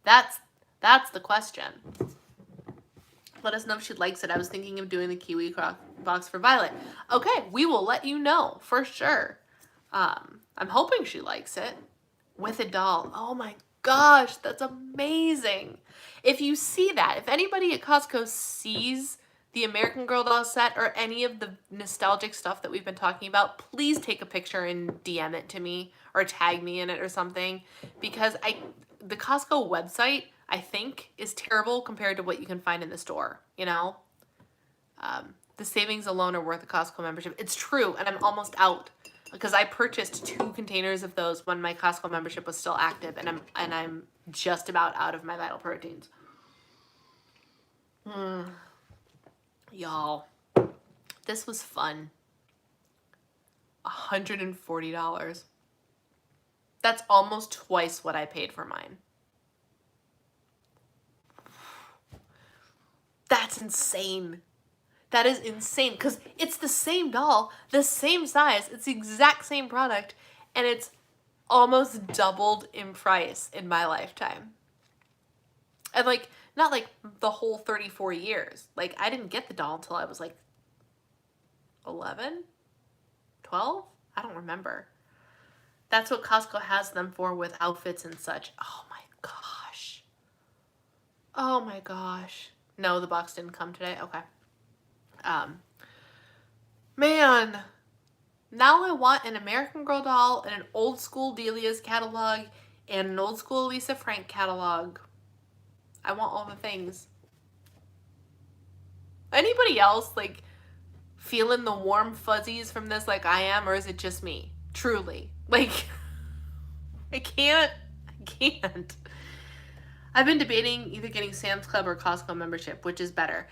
That's the question. Let us know if she likes it. I was thinking of doing the Kiwi box for Violet. Okay, we will let you know for sure. I'm hoping she likes it with a doll. Oh my gosh, that's amazing. If you see that, if anybody at Costco sees the American Girl doll set or any of the nostalgic stuff that we've been talking about, please take a picture and DM it to me or tag me in it or something, because the Costco website, I think, is terrible compared to what you can find in the store, you know? The savings alone are worth a Costco membership. It's true, and I'm almost out because I purchased 2 containers of those when my Costco membership was still active, and I'm just about out of my Vital Proteins. Y'all, this was fun. $140. That's almost twice what I paid for mine. That's insane. That is insane, because it's the same doll, the same size, it's the exact same product, and it's almost doubled in price in my lifetime. And like, not like the whole 34 years. Like, I didn't get the doll until I was like 11, 12? I don't remember. That's what Costco has them for, with outfits and such. Oh my gosh. Oh my gosh. No, the box didn't come today. Okay. Man, now I want an American Girl doll and an old school Delia's catalog and an old school Lisa Frank catalog. I want all the things. Anybody else like feeling the warm fuzzies from this like I am, or is it just me? Truly. Like, I can't. I've been debating either getting Sam's Club or Costco membership, which is better.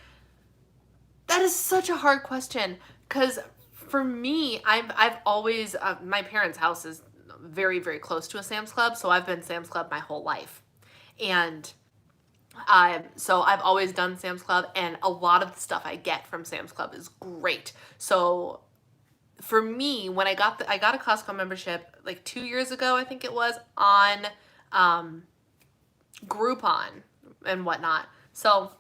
That is such a hard question, because for me, I've always, my parents' house is very, very close to a Sam's Club, so I've been Sam's Club my whole life. And so I've always done Sam's Club, and a lot of the stuff I get from Sam's Club is great. So for me, when I got a Costco membership like 2 years ago, I think it was, on Groupon and whatnot. So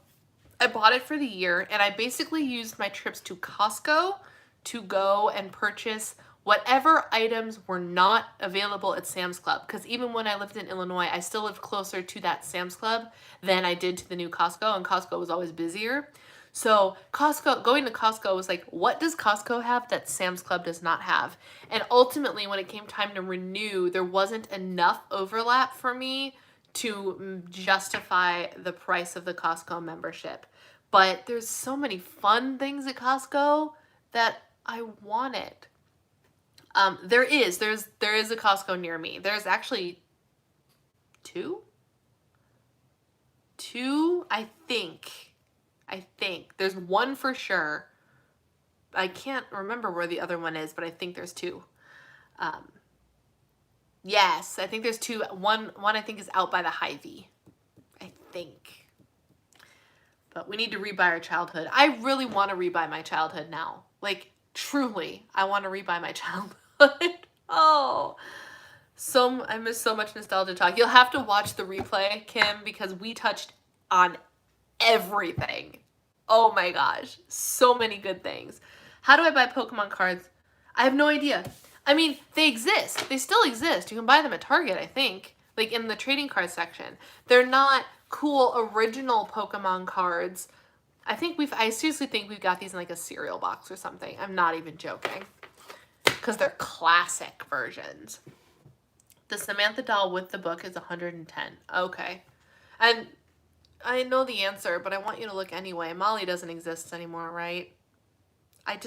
I bought it for the year, and I basically used my trips to Costco to go and purchase whatever items were not available at Sam's Club. Because even when I lived in Illinois, I still lived closer to that Sam's Club than I did to the new Costco, and Costco was always busier. So going to Costco was like, what does Costco have that Sam's Club does not have? And ultimately, when it came time to renew, there wasn't enough overlap for me to justify the price of the Costco membership. But there's so many fun things at Costco that I want it. There is a Costco near me. There's actually two, I think. There's one for sure. I can't remember where the other one is, but I think there's two. Yes, I think there's two. One I think is out by the Hy-Vee, I think. But we need to rebuy our childhood. I really want to rebuy my childhood now. Like, truly, I want to rebuy my childhood. Oh, I miss so much nostalgia talk. You'll have to watch the replay, Kim, because we touched on everything. Oh my gosh, so many good things. How do I buy Pokemon cards? I have no idea. I mean, they exist. They still exist. You can buy them at Target, I think, like in the trading card section. They're not cool original Pokemon cards. I seriously think we've got these in like a cereal box or something. I'm not even joking. Because they're classic versions. The Samantha doll with the book is 110. Okay. And I know the answer, but I want you to look anyway. Molly doesn't exist anymore, right? I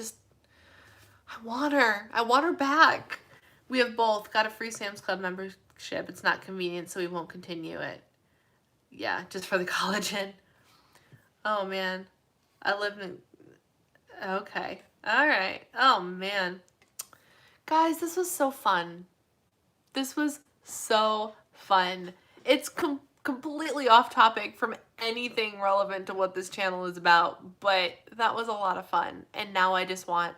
want her. I want her back. We have both got a free Sam's Club membership. It's not convenient, so we won't continue it. Yeah, just for the collagen. Oh, man. I live in... Okay. All right. Oh, man. Guys, this was so fun. This was so fun. It's completely off topic from anything relevant to what this channel is about, but that was a lot of fun. And now I just want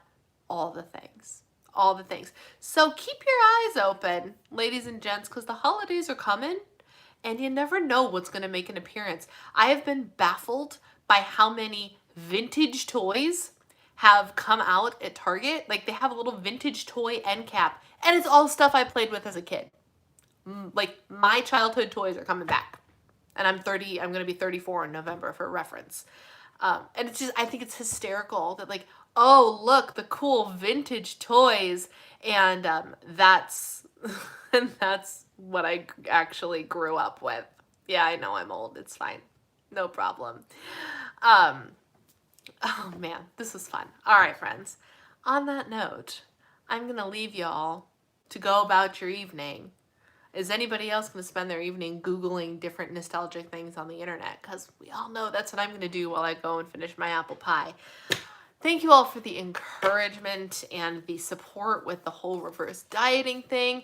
all the things. All the things. So keep your eyes open, ladies and gents, because the holidays are coming and you never know what's going to make an appearance. I have been baffled by how many vintage toys have come out at Target. Like, they have a little vintage toy end cap, and it's all stuff I played with as a kid. Like, my childhood toys are coming back. And I'm going to be 34 in November for reference. And it's just, I think it's hysterical that, like, oh, look, the cool vintage toys. And that's, and that's what I actually grew up with. Yeah, I know I'm old. It's fine. No problem. Oh man, this was fun. All right, friends. On that note, I'm going to leave y'all to go about your evening. Is anybody else going to spend their evening Googling different nostalgic things on the internet? Because we all know that's what I'm going to do while I go and finish my apple pie. Thank you all for the encouragement and the support with the whole reverse dieting thing.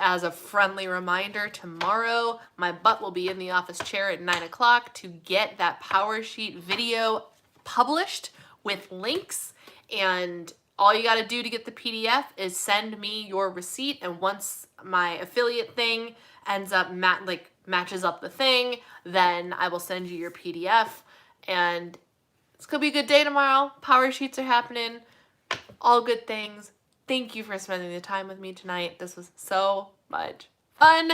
As a friendly reminder, tomorrow my butt will be in the office chair at 9 o'clock to get that Power Sheet video published with links, and all you got to do to get the PDF is send me your receipt, and once my affiliate thing ends up matches up the thing, then I will send you your PDF, and it's gonna be a good day tomorrow. Power Sheets are happening, all good things. Thank you for spending the time with me tonight. This was so much fun.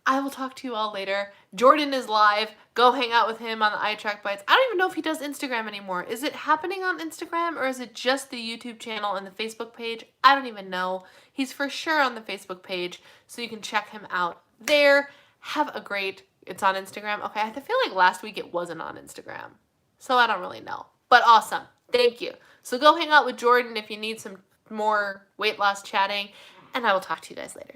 I will talk to you all later. Jordan is live. Go hang out with him on the iTrack Bites. I don't even know if he does Instagram anymore. Is it happening on Instagram, or is it just the YouTube channel and the Facebook page? I don't even know. He's for sure on the Facebook page, so you can check him out there. Have a great... It's on Instagram? Okay, I feel like last week it wasn't on Instagram, so I don't really know. But awesome. Thank you. So go hang out with Jordan if you need some more weight loss chatting, and I will talk to you guys later.